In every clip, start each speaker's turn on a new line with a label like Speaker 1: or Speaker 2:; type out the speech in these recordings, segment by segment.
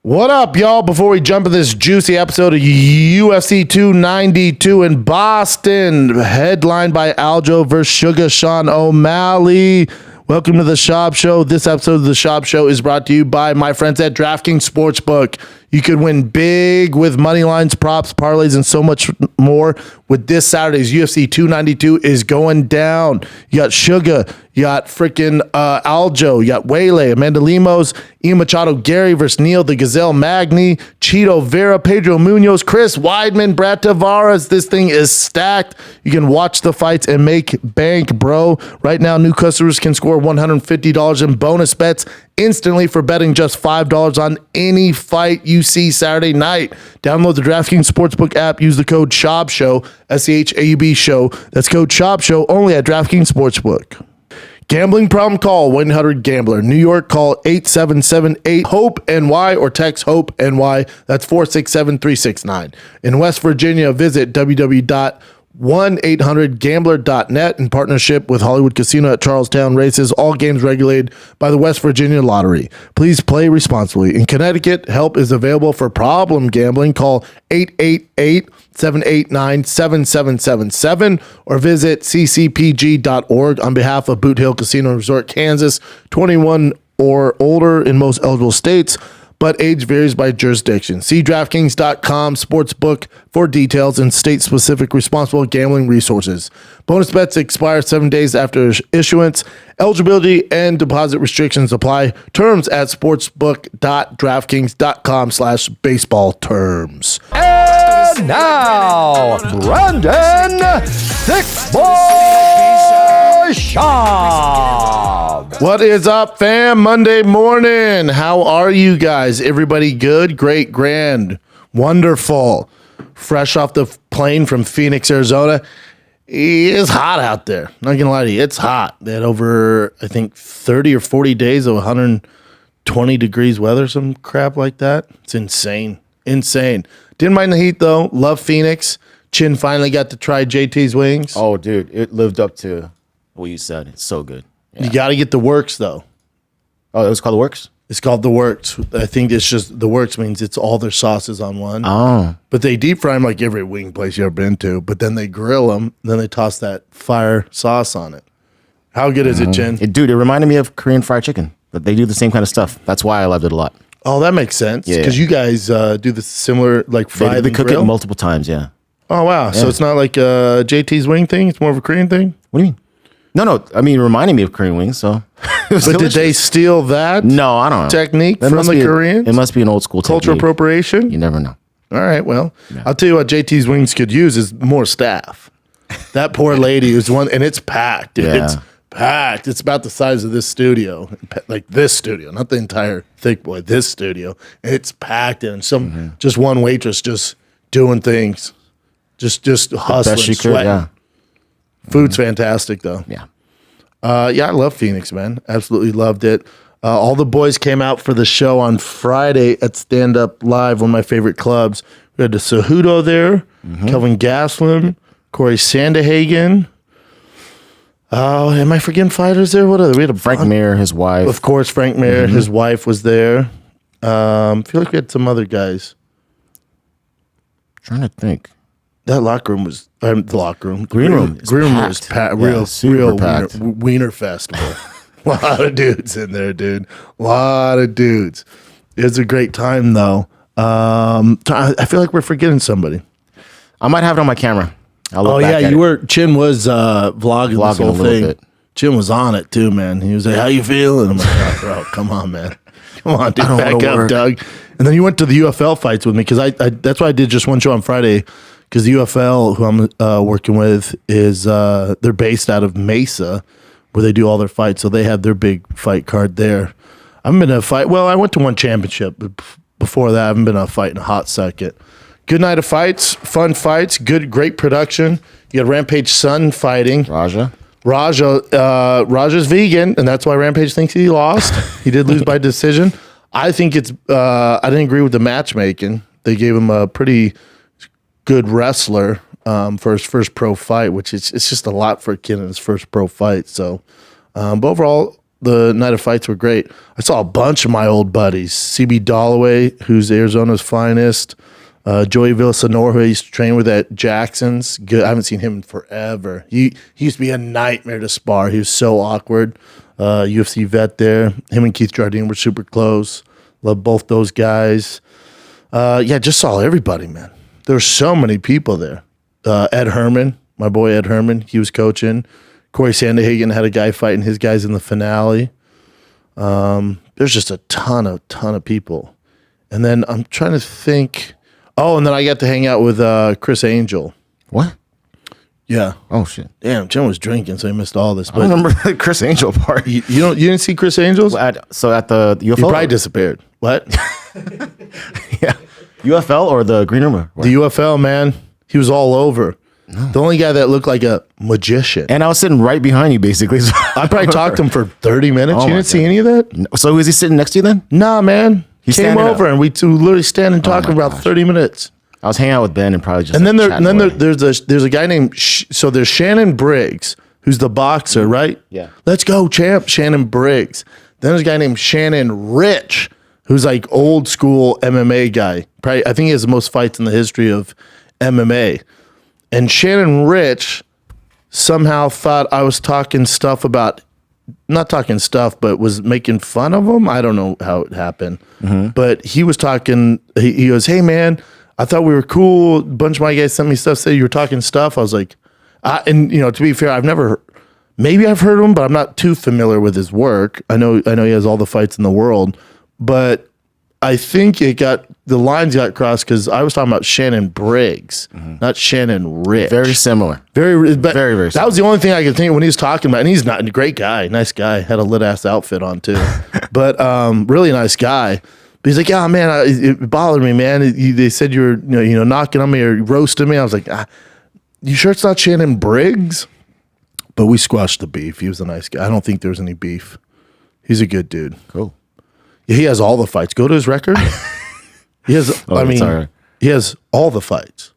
Speaker 1: What up, y'all? Before we jump into this juicy episode of UFC 292 in Boston, headlined by Aljo versus Sugar Sean O'Malley. Welcome to the Schaub Show. This episode of the Schaub Show is brought to you by my friends at DraftKings Sportsbook. You could win big with money lines, props, parlays, and so much more with this Saturday's UFC 292 is going down. You got Sugar, you got freaking Aljo, you got Wele, Amanda Lemos, Ian Machado, Gary versus Neil, the Gazelle Magni, Cheeto Vera, Pedro Munoz, Chris Weidman, Brad Tavares. This thing is stacked. You can watch the fights and make bank, bro. Right now, new customers can score $150 in bonus bets instantly for betting just $5 on any fight you see Saturday night. Download the DraftKings Sportsbook app. Use the code SCHAUB, SCHAUB show. That's code SCHAUB show only at DraftKings Sportsbook. Gambling problem? Call 1-800-GAMBLER. New York, call 8778-HOPE-NY or text HOPE-NY. That's 467-369. In West Virginia, visit www.1800gambler.net in partnership with Hollywood Casino at Charlestown Races. All games regulated by the West Virginia Lottery. Please play responsibly. In Connecticut, help is available for problem gambling. Call 888-789-7777 or visit ccpg.org on behalf of Boot Hill Casino and Resort, Kansas. 21 or older in most eligible states, but age varies by jurisdiction. See DraftKings.com Sportsbook for details and state-specific responsible gambling resources. Bonus bets expire 7 days after issuance. Eligibility and deposit restrictions apply. Terms at sportsbook.draftkings.com/baseball terms.
Speaker 2: And now, Brandon Thiccc Schaub.
Speaker 1: What is up, fam? Monday morning. How are you guys? Everybody good? Great, grand, wonderful. Fresh off the plane from Phoenix, Arizona. It's hot out there. Not gonna lie to you, it's hot. They had over, I think, 30 or 40 days of 120 degrees weather, some crap like that. It's insane. Insane. Didn't mind the heat, though. Love Phoenix. Chin finally got to try JT's wings.
Speaker 3: Oh, dude, it lived up to what you said. It's so good. Yeah.
Speaker 1: You got to get the works, though.
Speaker 3: Oh, it was called the Works?
Speaker 1: It's called the works. I think it's just the works means it's all their sauces on one.
Speaker 3: Oh.
Speaker 1: But they deep fry them like every wing place you ever been to. But then they grill them. Then they toss that fire sauce on it. How good is it, Chin?
Speaker 3: Dude, it reminded me of Korean fried chicken. But they do the same kind of stuff. That's why I loved it a lot.
Speaker 1: Oh, that makes sense. Because you guys do the similar, like fried
Speaker 3: They cook
Speaker 1: grill?
Speaker 3: it multiple times, yeah.
Speaker 1: Oh, wow. Yeah. So it's not like a JT's wing thing? It's more of a Korean thing?
Speaker 3: What do you mean? No. I mean, it reminded me of Korean wings, so.
Speaker 1: But did they steal that?
Speaker 3: No, I don't know.
Speaker 1: Technique from the Koreans?
Speaker 3: It must be an old school
Speaker 1: culture
Speaker 3: technique.
Speaker 1: appropriation?
Speaker 3: You never know.
Speaker 1: All right, well, I'll tell you what JT's Wings could use is more staff. That poor lady is one, and it's packed. Dude.
Speaker 3: Yeah.
Speaker 1: It's packed. It's about the size of this studio, like this studio, not the entire Thick Boy, this studio. It's packed, and just one waitress just doing things, just hustling,
Speaker 3: Best she
Speaker 1: sweating.
Speaker 3: could, yeah.
Speaker 1: Food's fantastic, though.
Speaker 3: Yeah.
Speaker 1: Yeah, I love Phoenix, man. Absolutely loved it. All the boys came out for the show on Friday at Stand Up Live, one of my favorite clubs. We had the Cejudo there, Kelvin Gastelum, Corey Sandhagen. Oh, am I forgetting fighters there? What other? We had
Speaker 3: Frank Mir, his wife.
Speaker 1: Of course, Frank Mir, his wife was there. I feel like we had some other guys.
Speaker 3: Trying to think.
Speaker 1: That locker room was the locker room.
Speaker 3: Green room
Speaker 1: was packed. Real
Speaker 3: packed.
Speaker 1: Wiener festival. A lot of dudes in there, dude. A lot of dudes. It's a great time, though. I feel like we're forgetting somebody.
Speaker 3: I might have it on my camera. I'll look back at
Speaker 1: you
Speaker 3: it.
Speaker 1: were. Chin was vlogging this whole
Speaker 3: a little
Speaker 1: thing.
Speaker 3: bit.
Speaker 1: Chin was on it too, man. He was like, "How you feeling?" I'm like, "Oh, bro, come on, man. Come on, dude, back up, Doug." And then you went to the UFL fights with me because I that's why I did just one show on Friday. Because the UFL, who I'm working with, is they're based out of Mesa, where they do all their fights. So they had their big fight card there. I haven't been to a fight. Well, I went to one championship, but before that, I haven't been to a fight in a hot second. Good night of fights, fun fights, great production. You got Rampage Son fighting. Raja's vegan, and that's why Rampage thinks he lost. He did lose by decision. I think it's. I didn't agree with the matchmaking. They gave him a pretty good wrestler for his first pro fight, which it's just a lot for a kid in his first pro fight. So, but overall, the night of fights were great. I saw a bunch of my old buddies. CB Dalloway, who's Arizona's finest. Joey Villasenor, who I used to train with at Jackson's. Good. I haven't seen him in forever. He used to be a nightmare to spar. He was so awkward. UFC vet there. Him and Keith Jardine were super close. Love both those guys. Just saw everybody, man. There were so many people there. Ed Herman, my boy Ed Herman, he was coaching. Corey Sandehagen had a guy fighting his guys in the finale. There's just a ton of people. And then I'm trying to think. Oh, and then I got to hang out with Chris Angel.
Speaker 3: What?
Speaker 1: Yeah.
Speaker 3: Oh shit.
Speaker 1: Damn, Jim was drinking, so he missed all this.
Speaker 3: I don't remember the Chris Angel part.
Speaker 1: You didn't see Chris Angels?
Speaker 3: So at the UFL?
Speaker 1: He probably disappeared. What?
Speaker 3: Yeah. UFL or the Green Room?
Speaker 1: The UFL, man. He was all over. No. The only guy that looked like a magician.
Speaker 3: And I was sitting right behind you, basically. So
Speaker 1: I probably talked to him for 30 minutes.
Speaker 3: Oh
Speaker 1: You didn't see any of that?
Speaker 3: No. So was he sitting next to you then?
Speaker 1: Nah, man. He came
Speaker 3: standing
Speaker 1: over
Speaker 3: up.
Speaker 1: and we two literally standing talking
Speaker 3: my
Speaker 1: about
Speaker 3: gosh.
Speaker 1: 30 minutes.
Speaker 3: I was hanging out with Ben and probably just.
Speaker 1: And then
Speaker 3: chatting away.
Speaker 1: there's a guy named so there's Shannon Briggs, who's the boxer, right?
Speaker 3: Yeah.
Speaker 1: Let's go, champ, Shannon Briggs. Then there's a guy named Shannon Rich, who's like old school MMA guy. Probably, I think he has the most fights in the history of MMA. And Shannon Rich somehow thought I was talking stuff about, not talking stuff, but was making fun of him. I don't know how it happened. But he was talking, he goes, hey man, I thought we were cool. A bunch of my guys sent me stuff, say you were talking stuff. I was like, and to be fair, maybe I've heard of him, but I'm not too familiar with his work. I know he has all the fights in the world, but I think the lines got crossed because I was talking about Shannon Briggs, not Shannon Rich.
Speaker 3: Very similar.
Speaker 1: Very
Speaker 3: Very
Speaker 1: That was the only thing I could think of when he was talking about, and he's not a great guy, nice guy, had a lit ass outfit on too, but really nice guy. But he's like, yeah, man, it bothered me, man. They said you were knocking on me or roasting me. I was like, you sure it's not Shannon Briggs? But we squashed the beef. He was a nice guy. I don't think there was any beef. He's a good dude.
Speaker 3: Cool.
Speaker 1: He has all the fights. Go to his record. He has.
Speaker 3: Sorry.
Speaker 1: He has all the fights.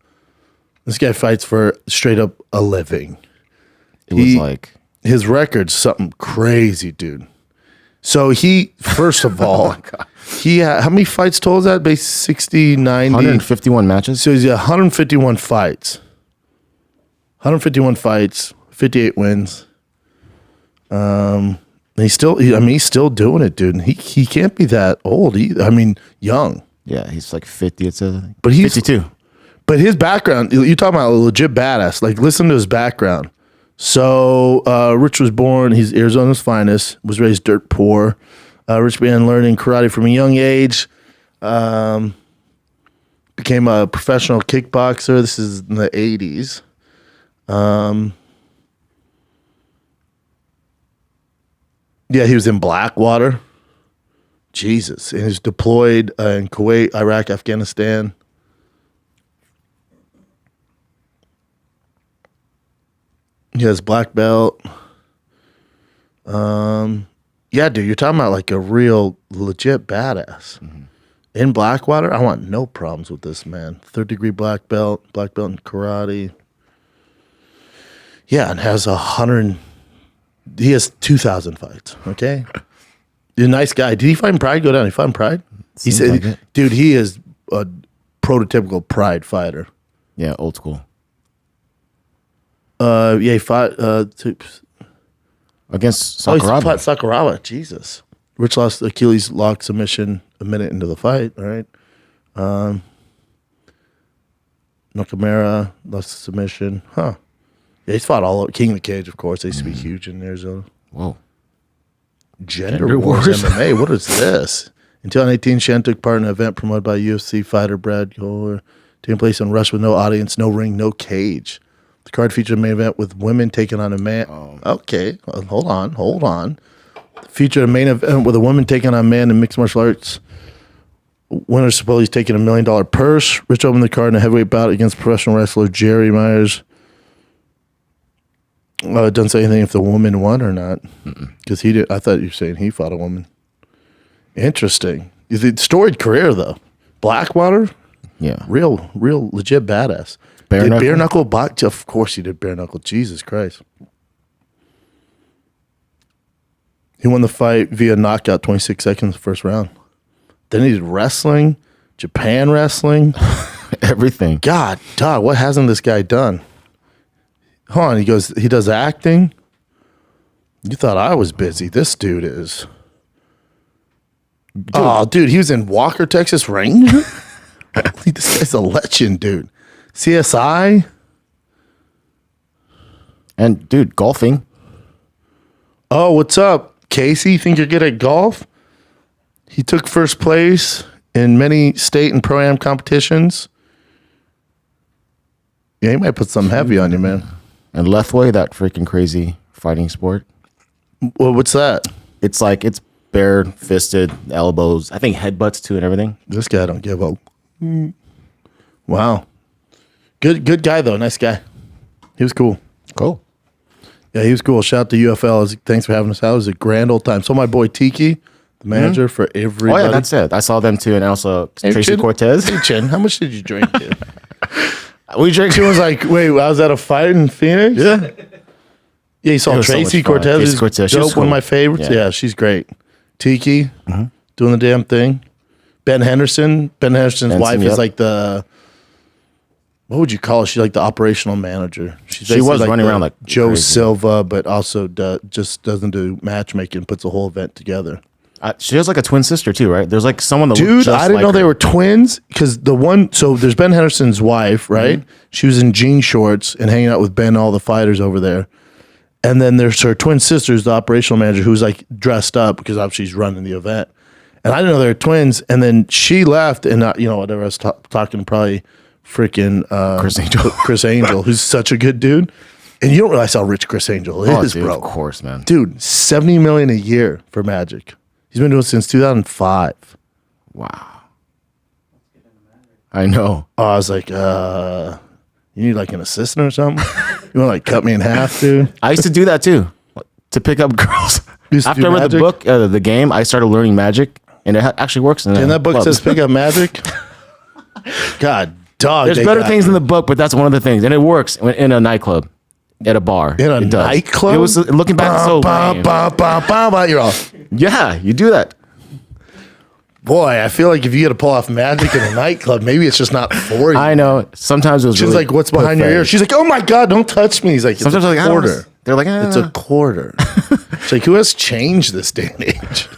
Speaker 1: This guy fights for straight up a living. His record's something crazy, dude. So he, first of all, how many fights total is that? Base 60, 90?
Speaker 3: 151 matches.
Speaker 1: So he's got 151 fights. 151 fights, 58 wins. He's still doing it, dude. He can't be that old either. Young.
Speaker 3: Yeah, he's like 50. It says,
Speaker 1: but he's
Speaker 3: 52.
Speaker 1: But his background, you're talking about a legit badass. Like, listen to his background. So, Rich was born. He's Arizona's finest. Was raised dirt poor. Rich began learning karate from a young age. Became a professional kickboxer. This is in the 80s. He was in Blackwater. Jesus. And he's deployed in Kuwait, Iraq, Afghanistan. He has black belt. Yeah, dude, you're talking about like a real legit badass. In Blackwater, I want no problems with this man. 3rd degree black belt in karate. Yeah, and has 2,000 fights, okay? He's a nice guy. Did he fight in Pride? Go down. He fought in Pride? He said, like dude, he is a prototypical Pride fighter.
Speaker 3: Yeah, old school.
Speaker 1: He fought
Speaker 3: against Sakuraba.
Speaker 1: He fought Sakuraba. Jesus. Rich lost Achilles lock submission a minute into the fight. All right. Nakamura lost the submission. Huh. Yeah, he's fought all over. King of the Cage, of course. They used to be huge in Arizona.
Speaker 3: Whoa.
Speaker 1: Gender Wars MMA. What is this? In 2018, Shan took part in an event promoted by UFC fighter Brad Kohler, taking place in Russia with no audience, no ring, no cage. The card featured a main event with women taking on a man. Okay, hold on. Featured a main event with a woman taking on a man in mixed martial arts. Winner supposedly taking $1 million purse. Rich opened the card in a heavyweight bout against professional wrestler Jerry Myers. It doesn't say anything if the woman won or not, because he did. I thought you were saying he fought a woman. Interesting. The storied career though. Blackwater.
Speaker 3: Yeah.
Speaker 1: Real legit badass. Bare knuckle box? Of course he did bare knuckle. Jesus Christ. He won the fight via knockout, 26 seconds the first round. Then he did wrestling, Japan wrestling.
Speaker 3: Everything.
Speaker 1: God, dog, what hasn't this guy done? Hold on, he does acting. You thought I was busy. This dude is. Dude, he was in Walker, Texas Ranger? This guy's a legend, dude. CSI.
Speaker 3: And, dude, golfing.
Speaker 1: Oh, what's up? Casey, think you're good at golf? He took first place in many state and pro-am competitions. Yeah, he might put something heavy on you, man.
Speaker 3: And Lethway, that freaking crazy fighting sport.
Speaker 1: Well, what's that?
Speaker 3: It's like, it's bare-fisted, elbows, I think headbutts too and everything.
Speaker 1: This guy don't give up. Wow. Good guy, though. Nice guy. He was cool.
Speaker 3: Cool.
Speaker 1: Yeah, he was cool. Shout out to UFL. Thanks for having us out. It was a grand old time. So my boy Thiccc, the manager for everybody.
Speaker 3: Oh, yeah, that's it. I saw them too. And also Tracy
Speaker 1: Chin,
Speaker 3: Cortez.
Speaker 1: Hey, Chin, how much did you drink, dude?
Speaker 3: We drank.
Speaker 1: She was like, wait, I was at a fight in Phoenix?
Speaker 3: Yeah.
Speaker 1: Yeah, you saw
Speaker 3: It was so
Speaker 1: Tracy
Speaker 3: much fun.
Speaker 1: Cortez.
Speaker 3: Tracy
Speaker 1: She's
Speaker 3: Cortez, she
Speaker 1: dope,
Speaker 3: was
Speaker 1: one of
Speaker 3: cool.
Speaker 1: my favorites.
Speaker 3: Yeah.
Speaker 1: Yeah, she's great. Thiccc, doing the damn thing. Ben Henderson. Ben Henderson's wife
Speaker 3: yep.
Speaker 1: is like the, what would you call her? She's like the operational manager. She
Speaker 3: was running
Speaker 1: the
Speaker 3: around like
Speaker 1: Joe
Speaker 3: crazy.
Speaker 1: Silva, but also just doesn't do matchmaking, puts a whole event together.
Speaker 3: She has like a twin sister too, right? There's like someone that looked
Speaker 1: Dude,
Speaker 3: just
Speaker 1: I didn't
Speaker 3: like
Speaker 1: know they
Speaker 3: her.
Speaker 1: were twins because so there's Ben Henderson's wife, right? She was in jean shorts and hanging out with Ben, all the fighters over there. And then there's her twin sisters, the operational manager, who's like dressed up because obviously she's running the event. And I didn't know they were twins. And then she left, and whatever, I was talking to probably freaking
Speaker 3: Chris Angel.
Speaker 1: Chris Angel, who's such a good dude. And you don't realize how rich Chris Angel is,
Speaker 3: dude,
Speaker 1: bro.
Speaker 3: Of course, man.
Speaker 1: Dude, $70 million a year for Magic. He's been doing it since 2005.
Speaker 3: Wow. I know.
Speaker 1: Oh, I was like, you need like an assistant or something? You want to like cut me in half, dude?
Speaker 3: I used to do that too, to pick up girls.
Speaker 1: You used to
Speaker 3: After
Speaker 1: do
Speaker 3: I read the
Speaker 1: magic?
Speaker 3: book, the game, I started learning magic, and it actually works.
Speaker 1: And that book says pick up magic? God, dog.
Speaker 3: There's better things in the book, but that's one of the things, and it works in a nightclub, at a bar.
Speaker 1: In a
Speaker 3: It does.
Speaker 1: nightclub?
Speaker 3: It was looking back so lame.
Speaker 1: You're off.
Speaker 3: Yeah, you do that.
Speaker 1: Boy, I feel like if you got to pull off magic in a nightclub, maybe it's just not for you.
Speaker 3: I know. Sometimes it was.
Speaker 1: She's
Speaker 3: really
Speaker 1: like, what's behind your ear?
Speaker 3: pathetic.
Speaker 1: She's like, oh my God, don't touch me. He's like, it's
Speaker 3: Sometimes
Speaker 1: a
Speaker 3: they're like, I don't know.
Speaker 1: quarter.
Speaker 3: They're like,
Speaker 1: It's a quarter. She's like, who has changed this day and age?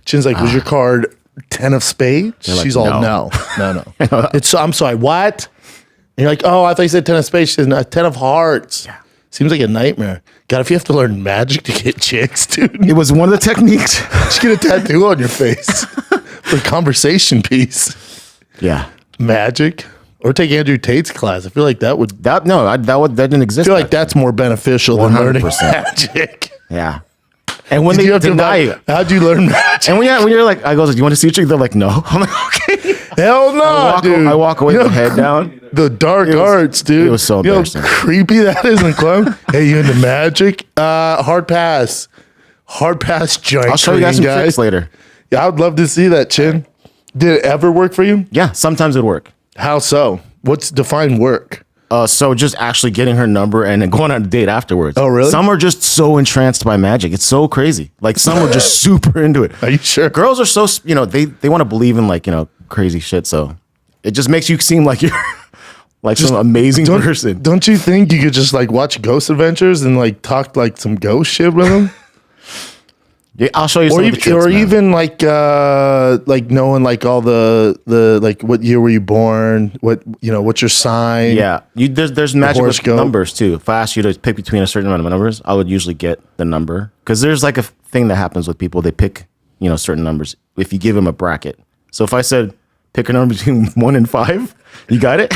Speaker 1: Chin's like, was your card 10 of spades?
Speaker 3: like,
Speaker 1: She's all,
Speaker 3: no.
Speaker 1: no. I'm sorry, what? And you're like, oh, I thought you said 10 of spades. She said, no, 10 of hearts. Yeah. Seems like a nightmare. God, if you have to learn magic to get chicks, dude,
Speaker 3: It was one of the techniques.
Speaker 1: just get a tattoo on your face for a conversation piece.
Speaker 3: Yeah.
Speaker 1: Magic. Or take Andrew Tate's class. I feel like that would,
Speaker 3: That didn't
Speaker 1: I
Speaker 3: exist.
Speaker 1: feel like
Speaker 3: back then.
Speaker 1: that's more beneficial than learning
Speaker 3: 100%.
Speaker 1: magic.
Speaker 3: Yeah. And when
Speaker 1: Did
Speaker 3: they
Speaker 1: you have to
Speaker 3: deny
Speaker 1: learn-
Speaker 3: you,
Speaker 1: How'd you learn magic?
Speaker 3: and when you're like, I goes, do you want to see a trick? They're like, no. I'm like, okay.
Speaker 1: Hell no, dude.
Speaker 3: I walk away
Speaker 1: You
Speaker 3: with
Speaker 1: know,
Speaker 3: my head down.
Speaker 1: The dark arts, dude.
Speaker 3: it was so
Speaker 1: You know how
Speaker 3: embarrassing.
Speaker 1: creepy that is in the club. Hey, you into magic? Hard pass. Hard pass joint.
Speaker 3: I'll show you guys some tricks later.
Speaker 1: Yeah, I would love to see that, Chin. Did it ever work for you?
Speaker 3: Yeah, sometimes it'd work.
Speaker 1: How so? What's define work?
Speaker 3: So just actually getting her number and then going on a date afterwards.
Speaker 1: Oh, really?
Speaker 3: Some are just so entranced by magic. It's so crazy. Like some are just super into it.
Speaker 1: Are you sure?
Speaker 3: Girls are so, they want to believe in like, crazy shit. So it just makes you seem like you're like some amazing person.
Speaker 1: Don't you think you could just like watch Ghost Adventures and like talk like some ghost shit with them?
Speaker 3: Yeah, I'll show you some
Speaker 1: Or,
Speaker 3: of the tricks, man.
Speaker 1: even like knowing like all the like what year were you born, what's your sign?
Speaker 3: Yeah, there's magic with
Speaker 1: horoscope.
Speaker 3: numbers too. If I asked you to pick between a certain amount of numbers, I would usually get the number because there's like a thing that happens with people. They pick certain numbers if you give them a bracket. So if I said pick a number between 1 and 5, you got it.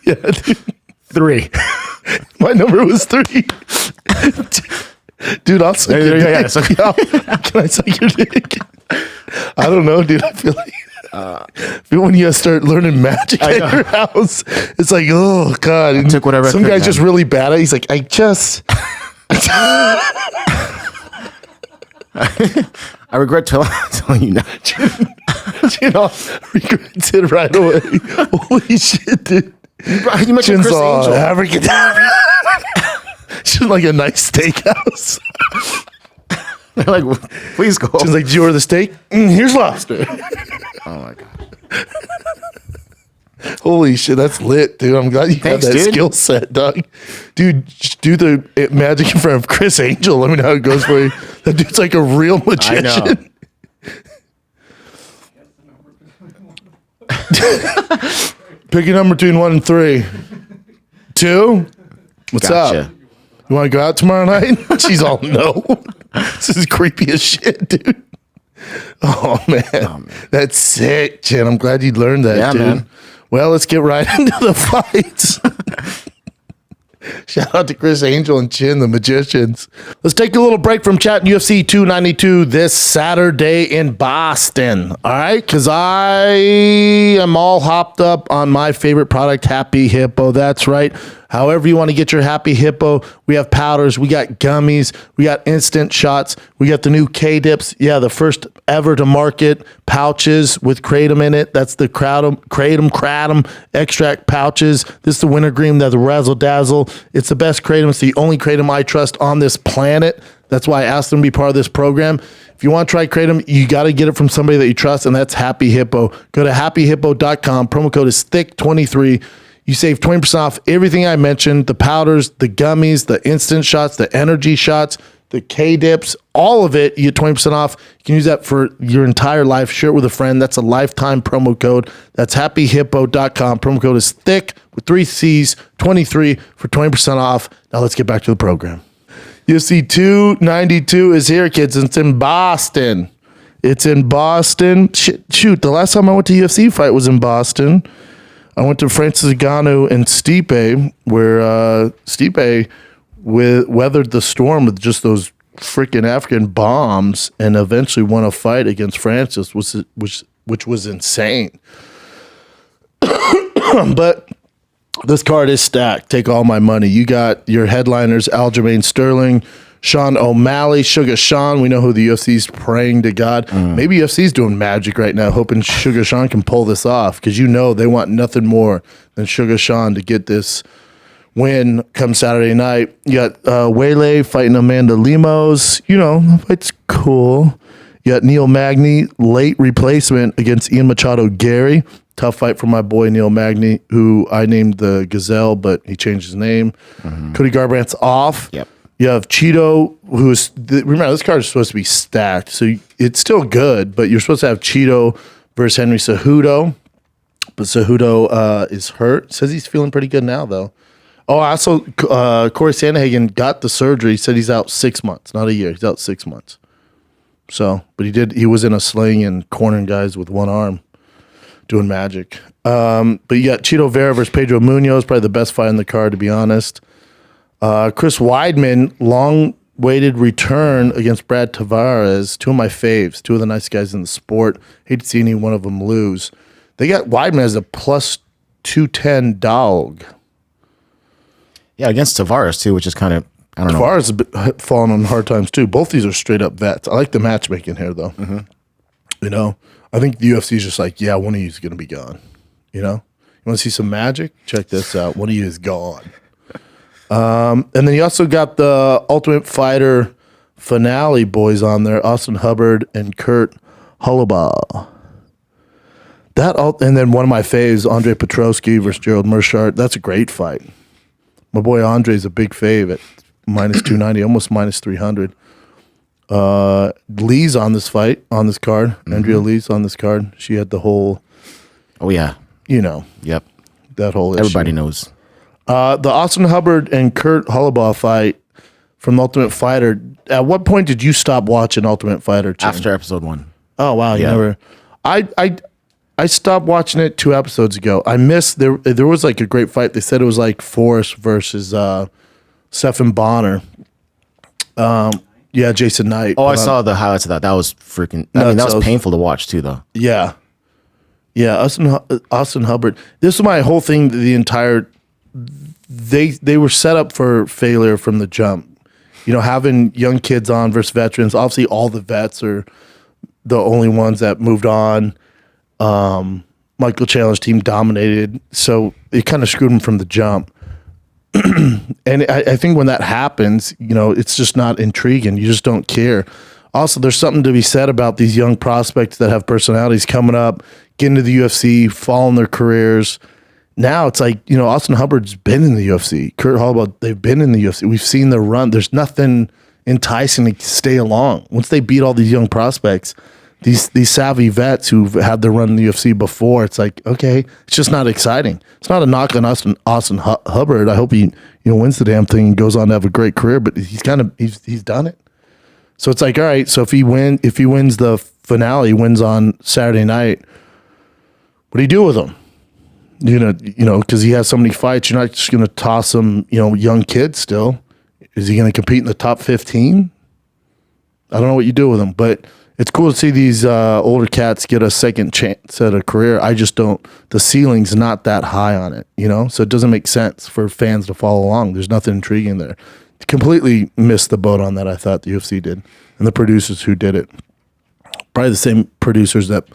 Speaker 1: Yeah, dude.
Speaker 3: 3.
Speaker 1: My number was 3. Dude, I'll suck your
Speaker 3: Yeah,
Speaker 1: dick.
Speaker 3: so-
Speaker 1: Can I suck your dick? I don't know, dude. I feel like I feel when you start learning magic
Speaker 3: I
Speaker 1: at
Speaker 3: know.
Speaker 1: your house, it's like, oh God. And
Speaker 3: took whatever I
Speaker 1: some
Speaker 3: could,
Speaker 1: guy's
Speaker 3: man.
Speaker 1: just really bad at it. He's like,
Speaker 3: I regret telling you now.
Speaker 1: regrets it right away. Holy shit, dude.
Speaker 3: You mentioned Chris
Speaker 1: Chainsaw,
Speaker 3: Angel.
Speaker 1: abracadabra. Just like a nice steakhouse.
Speaker 3: They're like, please go.
Speaker 1: She's like, do you order the steak? Here's lobster.
Speaker 3: Oh my God.
Speaker 1: Holy shit, that's lit, dude. I'm glad you
Speaker 3: Thanks,
Speaker 1: have that
Speaker 3: dude.
Speaker 1: skill set, dog. Dude, just do the magic in front of Chris Angel. Let me know how it goes for you. That dude's like a real magician.
Speaker 3: I know.
Speaker 1: Pick a number between 1 and 3. 2? What's
Speaker 3: Gotcha.
Speaker 1: up? You want to go out tomorrow night? She's all, no. This is creepy as shit, dude. Oh, man. That's sick, Jen. I'm glad you learned that,
Speaker 3: Yeah,
Speaker 1: dude.
Speaker 3: man.
Speaker 1: Well, let's get right into the fights. Shout out to Chris Angel and Chin, the magicians. Let's take a little break from chatting UFC 292 this Saturday in Boston. All right, because I am all hopped up on my favorite product, Happy Hippo. That's right. However you want to get your Happy Hippo, we have powders, we got gummies, we got instant shots, we got the new K-Dips. Yeah, the first ever to market pouches with kratom in it. That's the kratom extract pouches. This is the wintergreen, the razzle dazzle. It's the best kratom. It's the only kratom I trust on this planet. That's why I asked them to be part of this program. If you want to try kratom, you got to get it from somebody that you trust, and that's Happy Hippo. Go to happyhippo.com. Promo code is THICC23. You save 20% off everything I mentioned, the powders, the gummies, the instant shots, the energy shots, the K-Dips, all of it. You get 20% off. You can use that for your entire life. Share it with a friend. That's a lifetime promo code. That's happyhippo.com. Promo code is THICC with 3 C's, 23 for 20% off. Now let's get back to the program. UFC 292 is here, kids. It's in Boston. It's in Boston. Shoot, the last time I went to UFC fight was in Boston. I went to Francis Ngannou and Stipe, where Stipe weathered the storm with just those freaking African bombs and eventually won a fight against Francis, which was insane. But this card is stacked. Take all my money. You got your headliners, Aljamain Sterling, Sean O'Malley, Sugar Sean. We know who the UFC's praying to God. Maybe UFC's doing magic right now, hoping Sugar Sean can pull this off, because you know they want nothing more than Sugar Sean to get this win come Saturday night. You got Wele fighting Amanda Lemos. You know, the fight's cool. You got Neil Magny, late replacement against Ian Machado Gary. Tough fight for my boy Neil Magny, who I named the Gazelle, but he changed his name. Cody Garbrandt's off.
Speaker 3: Yep.
Speaker 1: You have Cheeto, who's remember this card is supposed to be stacked, so it's still good, but you're supposed to have Cheeto versus Henry Cejudo, but Cejudo is hurt. Says he's feeling pretty good now, though. Oh, also Corey Sandhagen got the surgery. He said he's out 6 months, not a year. He's out 6 months. So, but he was in a sling and cornering guys with one arm, doing magic. But you got Cheeto Vera versus Pedro Munoz, probably the best fight in the card, to be honest. Chris Weidman, long-waited return against Brad Tavares. Two of my faves, two of the nice guys in the sport. Hate to see any one of them lose. They got Weidman as a plus 210 dog.
Speaker 3: Yeah, against Tavares, too, which is kind of, I don't know.
Speaker 1: Tavares has fallen on hard times, too. Both these are straight-up vets. I like the matchmaking here, though. You know, I think the UFC is just like, yeah, one of you is going to be gone. You know? You want to see some magic? Check this out. One of you is gone. And then you also got the Ultimate Fighter finale boys on there, Austin Hubbard and Kurt Holobaugh. And then one of my faves, Andre Petroski versus Gerald Meerschaert. That's a great fight. My boy Andre's a big fave at minus 290, almost minus 300. Lee's on this fight, on this card. Andrea Lee's on this card. She had the whole,
Speaker 3: Oh, yeah.
Speaker 1: you know,
Speaker 3: Yep.
Speaker 1: that whole issue.
Speaker 3: Everybody knows.
Speaker 1: The Austin Hubbard and Kurt Holobaugh fight from Ultimate Fighter. At what point did you stop watching Ultimate Fighter? Chin?
Speaker 3: After episode 1.
Speaker 1: Oh wow, you
Speaker 3: Yeah.
Speaker 1: never. I stopped watching it 2 episodes ago. I missed there. There was like a great fight. They said it was like Forrest versus Stephen Bonner. Yeah, Jason Knight.
Speaker 3: Oh, I saw the highlights of that. That was freaking, I mean, that was painful to watch, too, though.
Speaker 1: Yeah, yeah. Austin Hubbard. This was my whole thing. The entire they were set up for failure from the jump. You know, having young kids on versus veterans. Obviously, all the vets are the only ones that moved on. Michael Chandler's team dominated, so it kind of screwed him from the jump. And I think when that happens, you know, it's just not intriguing. You just don't care. Also, there's something to be said about these young prospects that have personalities coming up, getting to the UFC, following their careers. Now it's like, Austin Hubbard's been in the UFC. Kurt Hallbaugh, they've been in the UFC. We've seen their run. There's nothing enticing to stay along. Once they beat all these young prospects, these savvy vets who've had their run in the UFC before, it's like, okay, it's just not exciting. It's not a knock on Austin Hubbard. I hope he wins the damn thing and goes on to have a great career, but he's done it. So it's like, all right, so if he wins the finale, wins on Saturday night, what do you do with him? Because he has so many fights, you're not just going to toss him, young kid still. Is he going to compete in the top 15? I don't know what you do with him, but it's cool to see these older cats get a second chance at a career. I just don't, the ceiling's not that high on it, so it doesn't make sense for fans to follow along. There's nothing intriguing there. Completely missed the boat on that, I thought the UFC did, and the producers who did it. Probably the same producers that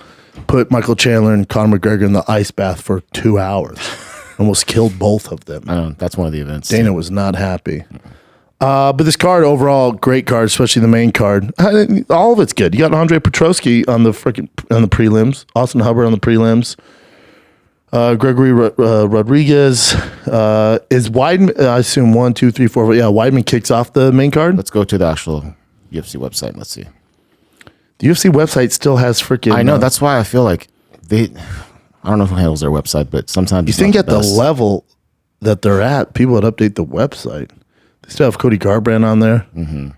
Speaker 1: put Michael Chandler and Conor McGregor in the ice bath for 2 hours. Almost killed both of them.
Speaker 3: I know, that's one of the events.
Speaker 1: Dana was not happy. But this card overall, great card, especially the main card. All of it's good. You got Andre Petroski on the prelims, Austin Hubbard on the prelims, Gregory Rodriguez. Is Weidman? I assume 1, 2, 3, 4. Yeah, Weidman kicks off the main card.
Speaker 3: Let's go to the actual UFC website. Let's see.
Speaker 1: The UFC website still has freaking.
Speaker 3: I know. That's why I feel like I don't know who handles their website, but sometimes
Speaker 1: you think at the level that they're at, people would update the website. They still have Cody Garbrandt on there. Mm-hmm.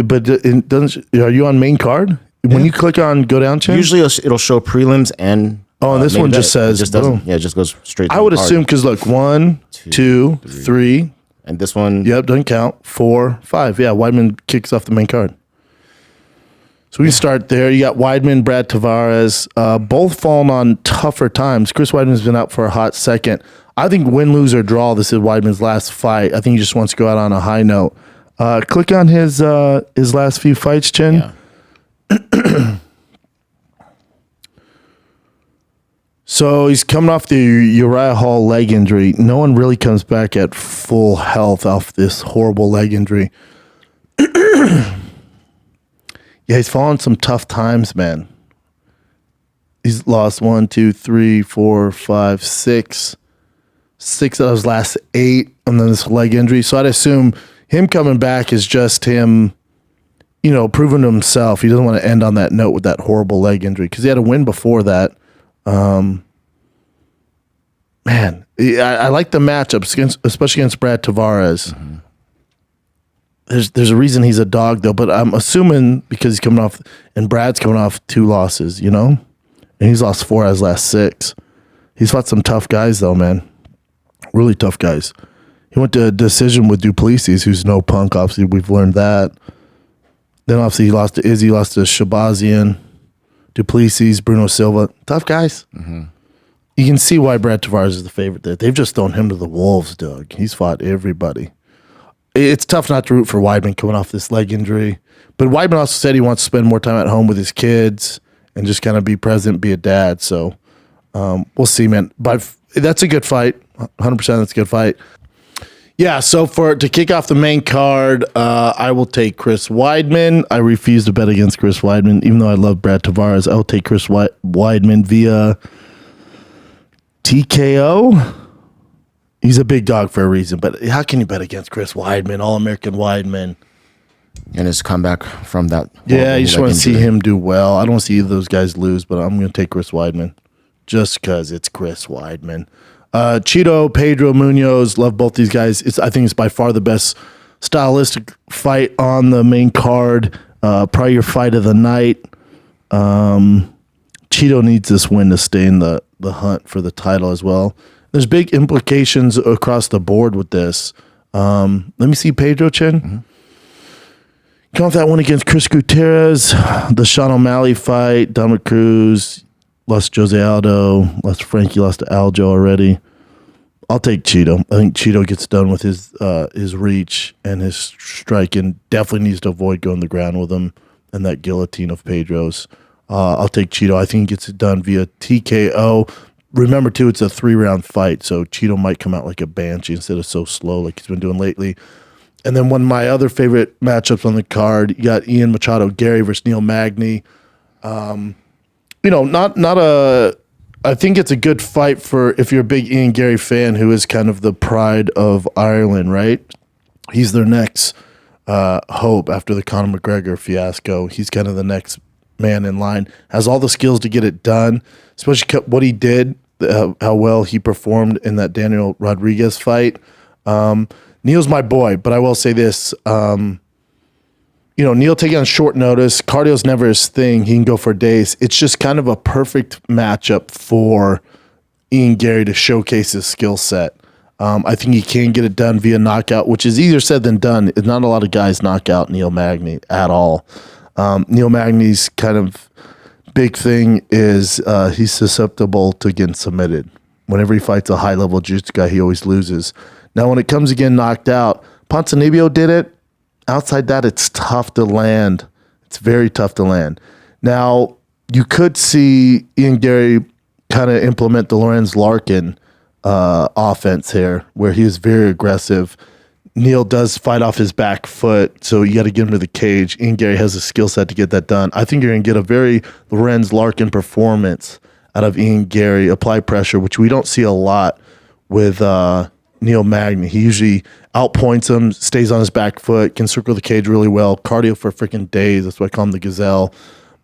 Speaker 1: But it doesn't. Are you on main card? Yeah. When you click on go down chain,
Speaker 3: usually it'll show prelims and.
Speaker 1: Oh, and this one just says
Speaker 3: it just doesn't. Yeah, it just goes straight.
Speaker 1: I would assume because look, 1, 2, 3,
Speaker 3: and this one.
Speaker 1: Yep, doesn't count. 4, 5. Yeah, Weidman kicks off the main card. So we can start there. You got Weidman, Brad Tavares, both falling on tougher times. Chris Weidman's been out for a hot second. I think win, lose, or draw. This is Weidman's last fight. I think he just wants to go out on a high note. Click on his last few fights, Chin.
Speaker 3: Yeah.
Speaker 1: So he's coming off the Uriah Hall leg injury. No one really comes back at full health off this horrible leg injury. Yeah, he's fallen some tough times, man. He's lost 1, 2, 3, 4, 5, 6. 6 of his last 8, and then this leg injury. So I'd assume him coming back is just him, proving to himself. He doesn't want to end on that note with that horrible leg injury because he had a win before that. Man, I like the matchups, especially against Brad Tavares. Mm-hmm. There's a reason he's a dog, though, but I'm assuming because he's coming off, and Brad's coming off 2 losses, and he's lost 4 out of his last 6. He's fought some tough guys, though, man. Really tough guys. He went to a decision with Duplessis, who's no punk, obviously. We've learned that. Then, obviously, he lost to Izzy, lost to Shabazian, Duplessis, Bruno Silva. Tough guys. Mm-hmm. You can see why Brad Tavares is the favorite there. They've just thrown him to the wolves, Doug. He's fought everybody. It's tough not to root for Weidman coming off this leg injury. But Weidman also said he wants to spend more time at home with his kids and just kind of be present, be a dad. So we'll see, man. But that's a good fight. 100% that's a good fight. Yeah, so to kick off the main card, I will take Chris Weidman. I refuse to bet against Chris Weidman. Even though I love Brad Tavares, I will take Chris Weidman via TKO. He's a big dog for a reason, but how can you bet against Chris Weidman, All-American Weidman?
Speaker 3: And his comeback from that.
Speaker 1: Yeah, you just want to see him do well. I don't want to see either of those guys lose, but I'm going to take Chris Weidman just because it's Chris Weidman. Cheeto, Pedro Munoz, love both these guys. I think it's by far the best stylistic fight on the main card. Probably your fight of the night. Cheeto needs this win to stay in the hunt for the title as well. There's big implications across the board with this. Let me see Pedro Chen. Mm-hmm. Come off that one against Chris Gutierrez, the Sean O'Malley fight, Dominic Cruz, lost Jose Aldo, lost Frankie, lost to Aljo already. I'll take Cheeto. I think Cheeto gets done with his reach and his striking. Definitely needs to avoid going the ground with him and that guillotine of Pedro's. I'll take Cheeto. I think he gets it done via TKO. Remember, too, it's a 3-round fight, so Cheeto might come out like a banshee instead of so slow like he's been doing lately. And then one of my other favorite matchups on the card, you got Ian Machado Gary versus Neil Magny. I think it's a good fight for if you're a big Ian Gary fan, who is kind of the pride of Ireland, right? He's their next hope after the Conor McGregor fiasco. He's kind of the next man in line. Has all the skills to get it done, especially what he did, how well he performed in that Daniel Rodriguez fight. Neil's my boy, but I will say this. Neil taking on short notice. Cardio's never his thing. He can go for days. It's just kind of a perfect matchup for Ian Gary to showcase his skill set. I think he can get it done via knockout, which is easier said than done. Not a lot of guys knock out Neil Magny at all. Neil Magny's kind of big thing is he's susceptible to getting submitted. Whenever he fights a high-level jiu-jitsu guy, he always loses. Now, when it comes to getting knocked out, Ponzinibbio did it. Outside that, it's tough to land. It's very tough to land. Now, you could see Ian Gary kind of implement the Lorenz Larkin offense here, where he is very aggressive. Neil does fight off his back foot, so you got to get him to the cage. Ian Gary has a skill set to get that done. I think you're going to get a very Lorenz Larkin performance out of Ian Gary. Apply pressure, which we don't see a lot with Neil Magny. He usually outpoints him, stays on his back foot, can circle the cage really well. Cardio for freaking days. That's why I call him the Gazelle.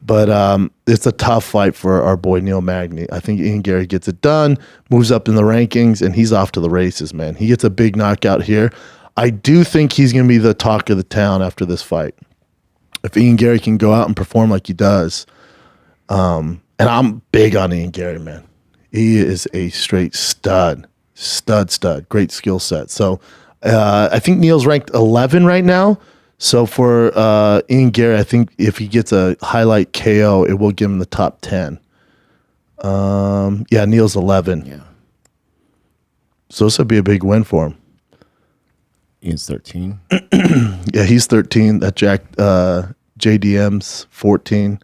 Speaker 1: But it's a tough fight for our boy Neil Magny. I think Ian Gary gets it done, moves up in the rankings, and he's off to the races, man. He gets a big knockout here. I do think he's going to be the talk of the town after this fight. If Ian Gary can go out and perform like he does. And I'm big on Ian Gary, man. He is a straight stud. Stud. Great skill set. So I think Neil's ranked 11 right now. So for Ian Gary, I think if he gets a highlight KO, it will give him the top 10. Neil's 11.
Speaker 3: Yeah.
Speaker 1: So this would be a big win for him.
Speaker 3: Ian's 13.
Speaker 1: Yeah, he's 13. That JDM's 14.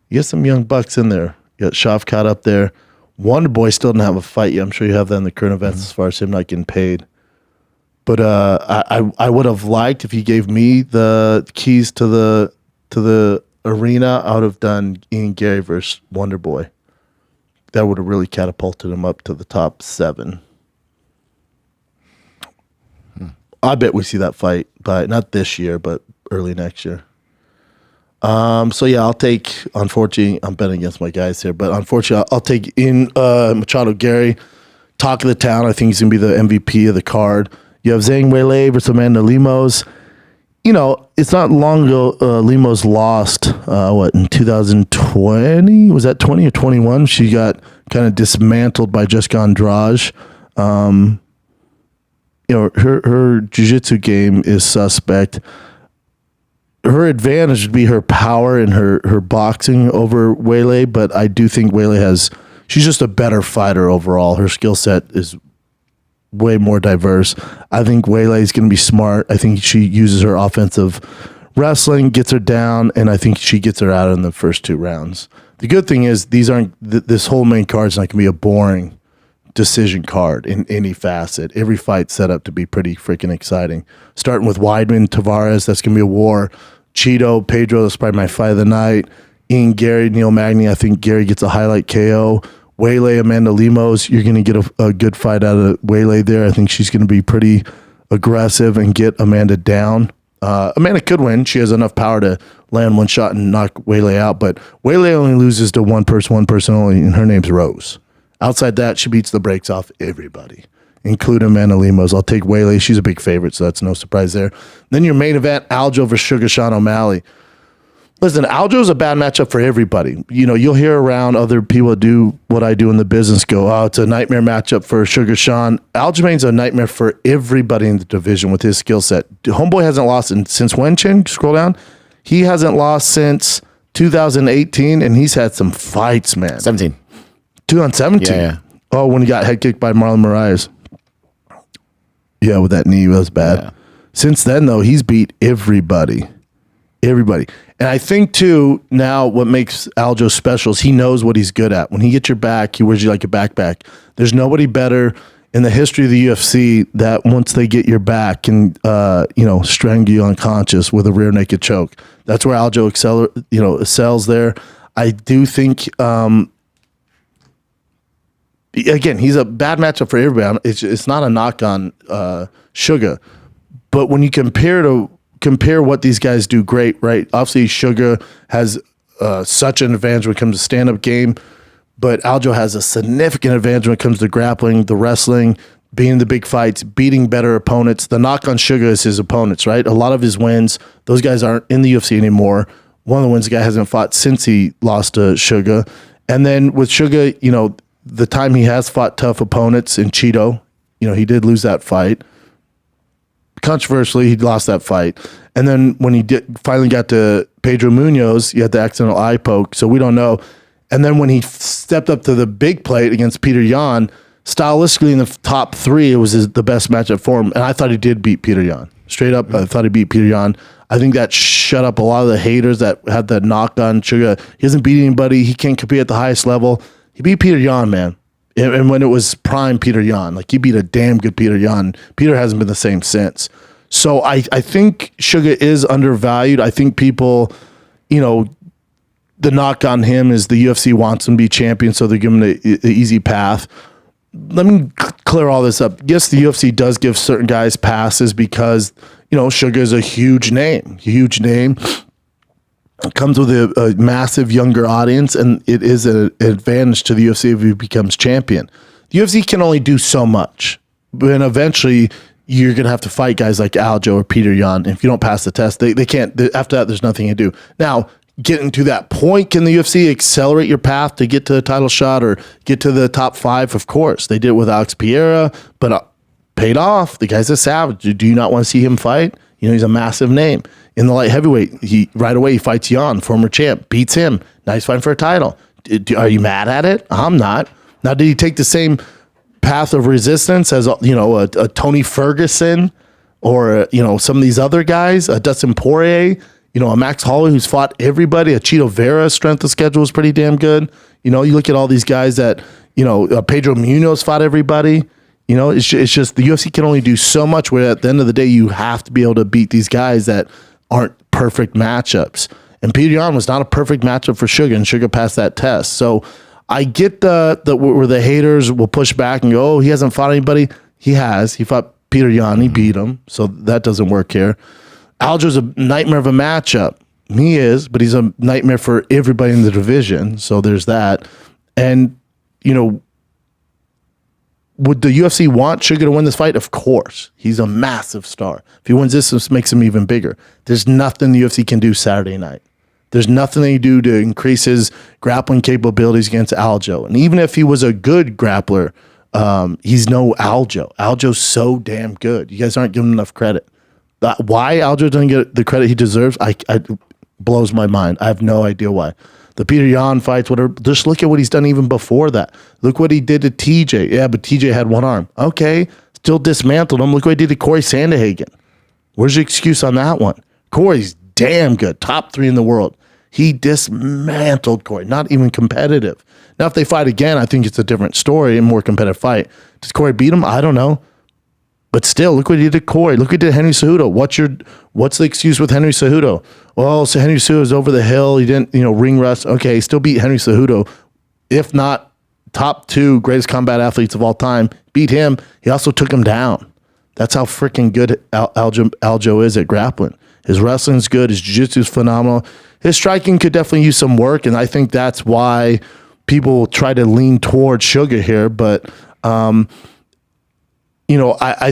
Speaker 1: You got some young bucks in there. You got Schaub up there. Wonder Boy still didn't have a fight yet. I'm sure you have that in the current events as far as him not getting paid. But I would have liked if he gave me the keys to the arena. I would have done Ian Gary versus Wonder Boy. That would have really catapulted him up to the top 7. I bet we see that fight, but not this year, but early next year. I'll take, unfortunately, I'm betting against my guys here, but unfortunately, I'll take in Machado Gary, talk of the town. I think he's going to be the MVP of the card. You have Zhang Weili versus Amanda Lemos. It's not long ago Lemos lost, in 2020? Was that 20 or 21? She got kind of dismantled by Jessica Andrade. Her jiu-jitsu game is suspect. Her advantage would be her power and her boxing over Weili, but I do think Weili she's just a better fighter overall. Her skill set is way more diverse. I think Weili is going to be smart. I think she uses her offensive wrestling, gets her down, and I think she gets her out in the first 2 rounds. The good thing is this whole main card is not going to be a boring decision card in any facet. Every fight set up to be pretty freaking exciting. Starting with Weidman, Tavares, that's going to be a war. Cheeto, Pedro, that's probably my fight of the night. Ian Gary, Neil Magny, I think Gary gets a highlight KO. Weili, Amanda Lemos, you're going to get a good fight out of Weili there. I think she's going to be pretty aggressive and get Amanda down. Amanda could win. She has enough power to land one shot and knock Weili out, but Weili only loses to one person only, and her name's Rose. Outside that, she beats the brakes off everybody, including Amanda Lemos. I'll take Weili. She's a big favorite, so that's no surprise there. Then your main event, Aljo versus Sugar Sean O'Malley. Listen, Aljo's a bad matchup for everybody. You'll hear around other people that do what I do in the business go, oh, it's a nightmare matchup for Sugar Sean. Aljamain's a nightmare for everybody in the division with his skill set. Homeboy hasn't lost since when, Chin? Scroll down. He hasn't lost since 2018, and he's had some fights, man.
Speaker 3: 17.
Speaker 1: 2017?
Speaker 3: Yeah.
Speaker 1: Oh, when he got head kicked by Marlon Moraes. Yeah, with that knee, it was bad. Yeah. Since then, though, he's beat everybody. Everybody. And I think, too, now what makes Aljo special is he knows what he's good at. When he gets your back, he wears you like a backpack. There's nobody better in the history of the UFC that once they get your back can, strangle you unconscious with a rear naked choke. That's where Aljo excels there. I do think, again, he's a bad matchup for everybody. It's not a knock on Sugar, but when you compare what these guys do great, right? Obviously, Sugar has such an advantage when it comes to stand-up game, but Aljo has a significant advantage when it comes to grappling, the wrestling, being in the big fights, beating better opponents. The knock on Sugar is his opponents, right? A lot of his wins, those guys aren't in the UFC anymore. One of the wins the guy hasn't fought since he lost to Sugar. And then with Sugar, the time he has fought tough opponents in Cheeto, he did lose that fight. Controversially, he lost that fight. And then when he finally got to Pedro Munoz, he had the accidental eye poke, so we don't know. And then when he stepped up to the big plate against Peter Yan, stylistically in the top three, it was the best matchup for him. And I thought he did beat Peter Yan. Straight up, I thought he beat Peter Yan. I think that shut up a lot of the haters that had that knock on Sugar. He doesn't beat anybody. He can't compete at the highest level. He beat Peter Yan, man. And when it was prime Peter Yan, he beat a damn good Peter Yan. Peter hasn't been the same since. So I think Sugar is undervalued. I think people, the knock on him is the UFC wants him to be champion, so they're giving him an easy path. Let me clear all this up. Yes, the UFC does give certain guys passes because, Sugar is a huge name. It comes with a massive younger audience, and it is an advantage to the UFC if he becomes champion. The UFC can only do so much, but eventually you're going to have to fight guys like Aljo or Peter Yan. If you don't pass the test, they can't. After that, there's nothing to do. Now, getting to that point, can the UFC accelerate your path to get to a title shot or get to the top 5? Of course. They did it with Alex Pereira, but paid off. The guy's a savage. Do you not want to see him fight? He's a massive name. In the light heavyweight, he fights Yan, former champ, beats him. Now he's fighting for a title. Are you mad at it? I'm not. Now, did he take the same path of resistance as a Tony Ferguson or some of these other guys, a Dustin Poirier, a Max Holloway who's fought everybody, a Cheeto Vera strength of schedule is pretty damn good. You look at all these guys that Pedro Munoz fought everybody. It's just the UFC can only do so much where at the end of the day you have to be able to beat these guys that aren't perfect matchups. And Peter Yan was not a perfect matchup for Sugar, and Sugar passed that test. So I get the where the haters will push back and go, oh, he hasn't fought anybody. He has. He fought Peter Yan. He beat him. So that doesn't work here. Aljo's a nightmare of a matchup. He is, but he's a nightmare for everybody in the division. So there's that. And, would the UFC want Sugar to win this fight? Of course. He's a massive star. If he wins this makes him even bigger. There's nothing the UFC can do Saturday night. There's nothing they do to increase his grappling capabilities against Aljo. And even if he was a good grappler, he's no Aljo. Aljo's so damn good. You guys aren't giving him enough credit. Why Aljo doesn't get the credit he deserves, I blows my mind. I have no idea why. The Peter Yan fights, whatever. Just look at what he's done even before that. Look what he did to TJ. Yeah, but TJ had one arm. Okay, still dismantled him. Look what he did to Corey Sandhagen. Where's your excuse on that one? Corey's damn good. Top 3 in the world. He dismantled Corey. Not even competitive. Now, if they fight again, I think it's a different story and more competitive fight. Does Corey beat him? I don't know. But still, look what he did to Corey. Look what he did to Henry Cejudo. What's the excuse with Henry Cejudo? Well, so Henry Cejudo's over the hill. He didn't, ring rust. Okay, he still beat Henry Cejudo. If not top 2 greatest combat athletes of all time, beat him. He also took him down. That's how freaking good Aljo is at grappling. His wrestling's good. His jiu-jitsu is phenomenal. His striking could definitely use some work, and I think that's why people try to lean towards Sugar here. But I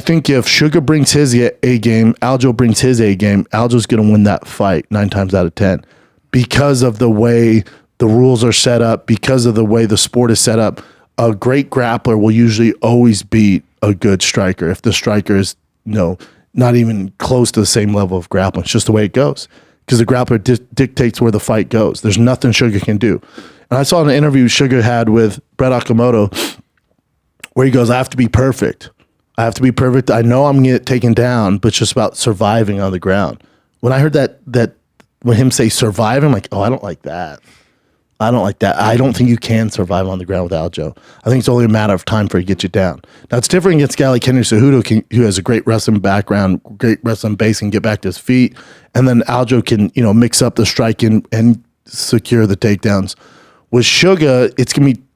Speaker 1: think if Sugar brings his A game, Aljo brings his A game, Aljo's going to win that fight 9 times out of 10 because of the way the rules are set up, because of the way the sport is set up. A great grappler will usually always beat a good striker if the striker is not even close to the same level of grappling. It's just the way it goes because the grappler dictates where the fight goes. There's nothing Sugar can do. And I saw an interview Sugar had with Brett Okamoto where he goes, I have to be perfect. I have to be perfect. I know I'm going to get taken down, but it's just about surviving on the ground. When I heard that when him say survive, I'm like, oh, I don't like that. I don't like that. I don't think you can survive on the ground with Aljo. I think it's only a matter of time for he gets you down. Now, it's different against a guy like Henry Cejudo, who has a great wrestling background, great wrestling base, and get back to his feet. And then Aljo can, mix up the striking and secure the takedowns. With Sugar, it's going to be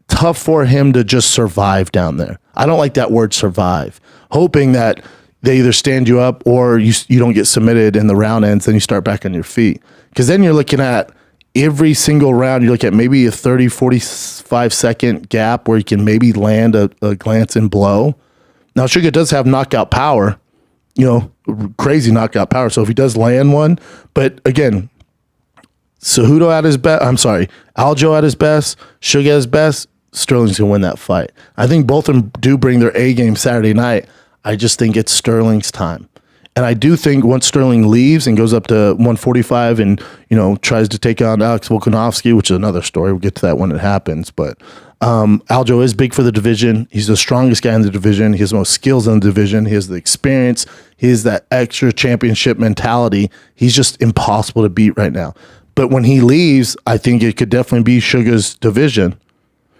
Speaker 1: tough for him to just survive down there. I don't like that word survive. Hoping that they either stand you up or you don't get submitted in the round ends, then you start back on your feet. Because then you're looking at every single round, you look at maybe a 30, 45 second gap where you can maybe land a glance and blow. Now, Sugar does have knockout power, crazy knockout power. So if he does land one, but again, Aljo at his best, Sugar at his best, Sterling's going to win that fight. I think both of them do bring their A game Saturday night. I just think it's Sterling's time. And I do think once Sterling leaves and goes up to 145 and, tries to take on Alex Volkanovski, which is another story. We'll get to that when it happens. But Aljo is big for the division. He's the strongest guy in the division. He has the most skills in the division. He has the experience. He has that extra championship mentality. He's just impossible to beat right now. But when he leaves, I think it could definitely be Sugar's division.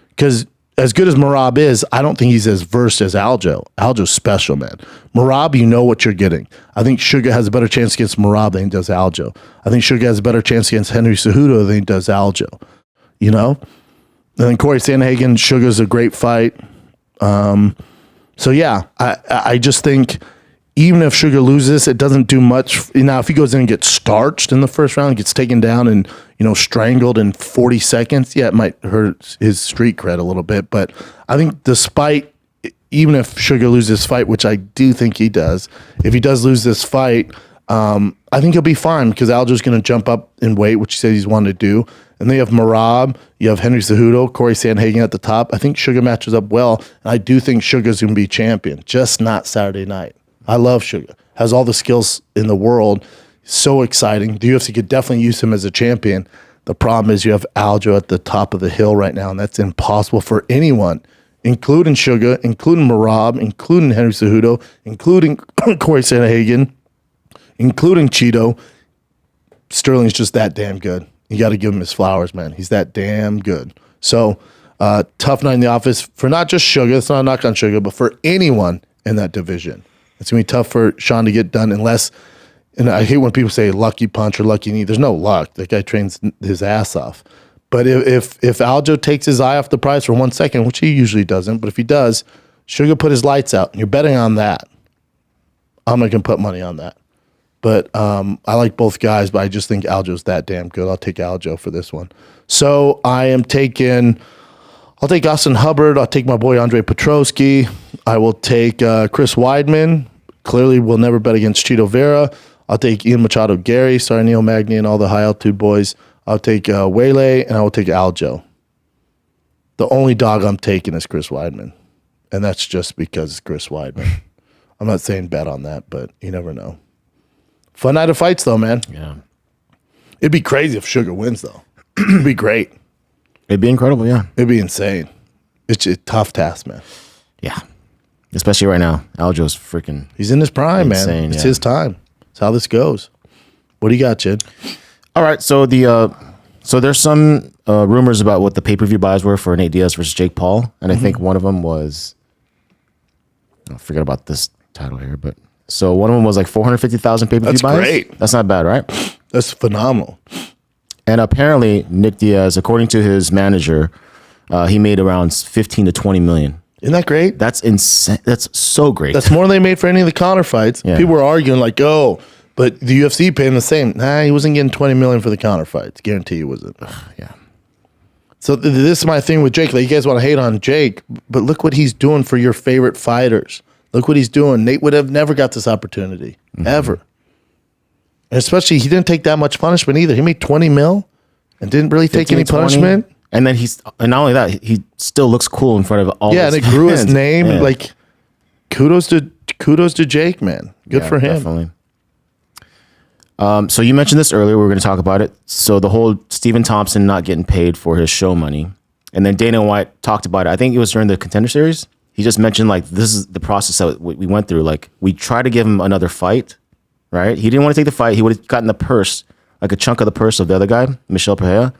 Speaker 1: Because as good as Merab is, I don't think he's as versed as Aljo. Aljo's special, man. Merab, you know what you're getting. I think Sugar has a better chance against Merab than he does Aljo. I think Sugar has a better chance against Henry Cejudo than he does Aljo. And then Corey Sandhagen, Sugar's a great fight. So yeah, I just think even if Sugar loses, it doesn't do much. Now, if he goes in and gets starched in the first round, gets taken down and strangled in 40 seconds, yeah, it might hurt his street cred a little bit. But I think even if Sugar loses this fight, which I do think he does, if he does lose this fight, I think he'll be fine because Aljo's going to jump up in weight, which he said he's wanted to do. And then you have Merab, you have Henry Cejudo, Corey Sandhagen at the top. I think Sugar matches up well, and I do think Sugar's going to be champion, just not Saturday night. I love Sugar. Has all the skills in the world. So exciting. The UFC could definitely use him as a champion. The problem is you have Aljo at the top of the hill right now, and that's impossible for anyone, including Sugar, including Merab, including Henry Cejudo, including Corey Sandhagen, including Cheeto. Sterling's just that damn good. You got to give him his flowers, man. He's that damn good. So, tough night in the office for not just Sugar. It's not a knock on Sugar, but for anyone in that division. It's going to be tough for Sean to get done unless, and I hate when people say lucky punch or lucky knee. There's no luck. That guy trains his ass off. But if Aljo takes his eye off the prize for 1 second, which he usually doesn't, but if he does, Sugar put his lights out. And you're betting on that. I'm not going to put money on that. But I like both guys, but I just think Aljo's that damn good. I'll take Aljo for this one. So I'll take Austin Hubbard. I'll take my boy Andre Petroski. I will take Chris Weidman. Clearly will never bet against Cheeto Vera. I'll take Ian Machado Gary, sorry, Neil Magny and all the high altitude boys. I'll take Wele, and I will take Aljo. The only dog I'm taking is Chris Weidman. And that's just because it's Chris Weidman. I'm not saying bet on that, but you never know. Fun night of fights, though, man.
Speaker 3: Yeah.
Speaker 1: It'd be crazy if Sugar wins, though. It'd be great.
Speaker 3: It'd be incredible, yeah.
Speaker 1: It'd be insane. It's a tough task, man.
Speaker 3: Yeah. Especially right now. Aljo's freaking
Speaker 1: He's in his prime,
Speaker 3: insane,
Speaker 1: man. It's
Speaker 3: yeah.
Speaker 1: his time. That's how this goes. What do you got, Chid?
Speaker 3: All right, so there's some rumors about what the pay-per-view buys were for Nate Diaz versus Jake Paul, and I think one of them was, I forget about this title here, but so one of them was like 450,000 pay-per-view buys.
Speaker 1: That's great.
Speaker 3: That's not bad, right?
Speaker 1: That's phenomenal.
Speaker 3: And apparently, Nick Diaz, according to his manager, he made around 15 to 20 million.
Speaker 1: Isn't that great?
Speaker 3: That's insane. That's so great.
Speaker 1: That's more than they made for any of the Conor fights.
Speaker 3: Yeah.
Speaker 1: People were arguing like, oh, but the UFC paid him the same. Nah, he wasn't getting 20 million for the Conor fights. Guarantee he wasn't.
Speaker 3: Yeah.
Speaker 1: So this is my thing with Jake. Like, you guys want to hate on Jake, but look what he's doing for your favorite fighters. Look what he's doing. Nate would have never got this opportunity, ever. And especially, he didn't take that much punishment either. He made 20 mil and didn't really take any
Speaker 3: 20.
Speaker 1: punishment.
Speaker 3: And then and not only that, he still looks cool in front of all.
Speaker 1: Yeah, and
Speaker 3: his
Speaker 1: it grew his
Speaker 3: fans.
Speaker 1: name.
Speaker 3: Yeah.
Speaker 1: Like, kudos to Jake, man. Good
Speaker 3: Yeah,
Speaker 1: for him.
Speaker 3: Definitely. So you mentioned this earlier. We were going to talk about it. So the whole Stephen Thompson not getting paid for his show money, and then Dana White talked about it. I think it was during the Contender Series. He just mentioned like this is the process that we went through. Like we tried to give him another fight, right? He didn't want to take the fight. He would have gotten the purse, like a chunk of the purse of the other guy, Michel Pereira.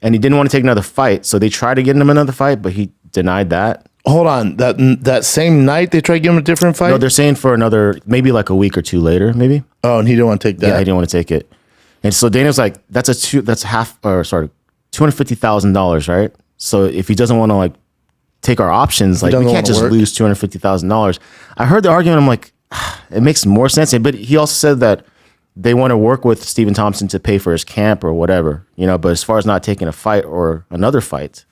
Speaker 3: and he didn't want to take another fight. So they tried to get him another fight, but he denied that.
Speaker 1: Hold on. That same night they tried to give him a different fight?
Speaker 3: No, they're saying for another, maybe like a week or two later, maybe.
Speaker 1: Oh, and he didn't want to take that.
Speaker 3: Yeah, he didn't want to take it. And so Dana was like, $250,000, right? So if he doesn't want to like take our options, like we can't just lose $250,000. I heard the argument. I'm like, it makes more sense. But he also said that they want to work with Stephen Thompson to pay for his camp or whatever, but as far as not taking a fight or another fight.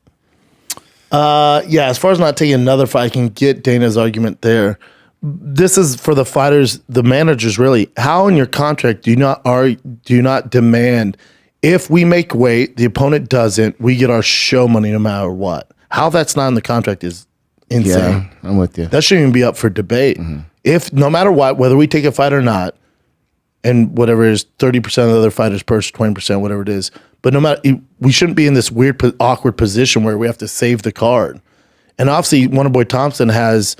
Speaker 1: Yeah, as far as not taking another fight, I can get Dana's argument there. This is for the fighters, the managers really. How in your contract do you not demand if we make weight, the opponent doesn't, we get our show money no matter what? How that's not in the contract is insane.
Speaker 3: Yeah, I'm with you.
Speaker 1: That shouldn't even be up for debate. Mm-hmm. If no matter what, whether we take a fight or not, and whatever it is, 30% of the other fighters' purse, 20%, whatever it is. But no matter, we shouldn't be in this weird, awkward position where we have to save the card. And obviously, Wonderboy Thompson has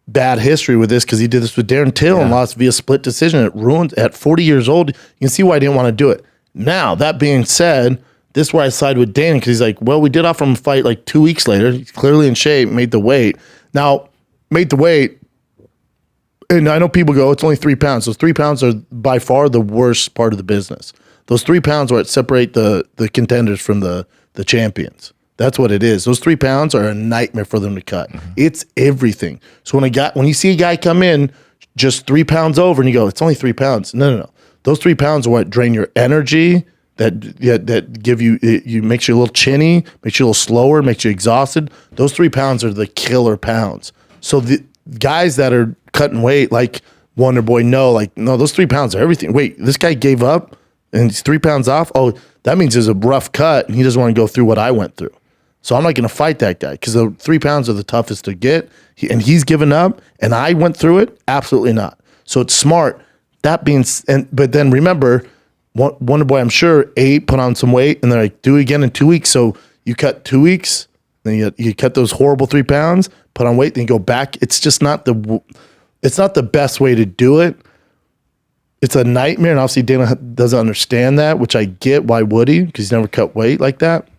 Speaker 1: bad history with this because he did this with Darren Till and lost via split decision. It ruined at 40 years old. You can see why he didn't want to do it. Now, that being said, this is where I side with Dan because he's like, well, we did offer him a fight like 2 weeks later. He's clearly in shape, made the weight. Now, made the weight. And I know people go, it's only 3 pounds. Those 3 pounds are by far the worst part of the business. Those 3 pounds are what separate the contenders from the champions. That's what it is. Those 3 pounds are a nightmare for them to cut. Mm-hmm. It's everything. So when you see a guy come in just 3 pounds over and you go, it's only 3 pounds. No. Those 3 pounds are what drain your energy, that give you makes you a little chinny, makes you a little slower, makes you exhausted. Those 3 pounds are the killer pounds. So the guys that are cutting weight like Wonderboy no, those 3 pounds are everything. Wait, this guy gave up and he's 3 pounds off? Oh, that means there's a rough cut and he doesn't want to go through what I went through. So I'm not going to fight that guy because the 3 pounds are the toughest to get. And he's given up and I went through it? Absolutely not. So it's smart. But then remember, Wonderboy, I'm sure, put on some weight and they're like, do it again in 2 weeks. So you cut 2 weeks, then you cut those horrible 3 pounds, put on weight, then you go back. It's just not the best way to do it. It's a nightmare, and obviously Dana doesn't understand that, which I get. Why would he? Because he's never cut weight like that.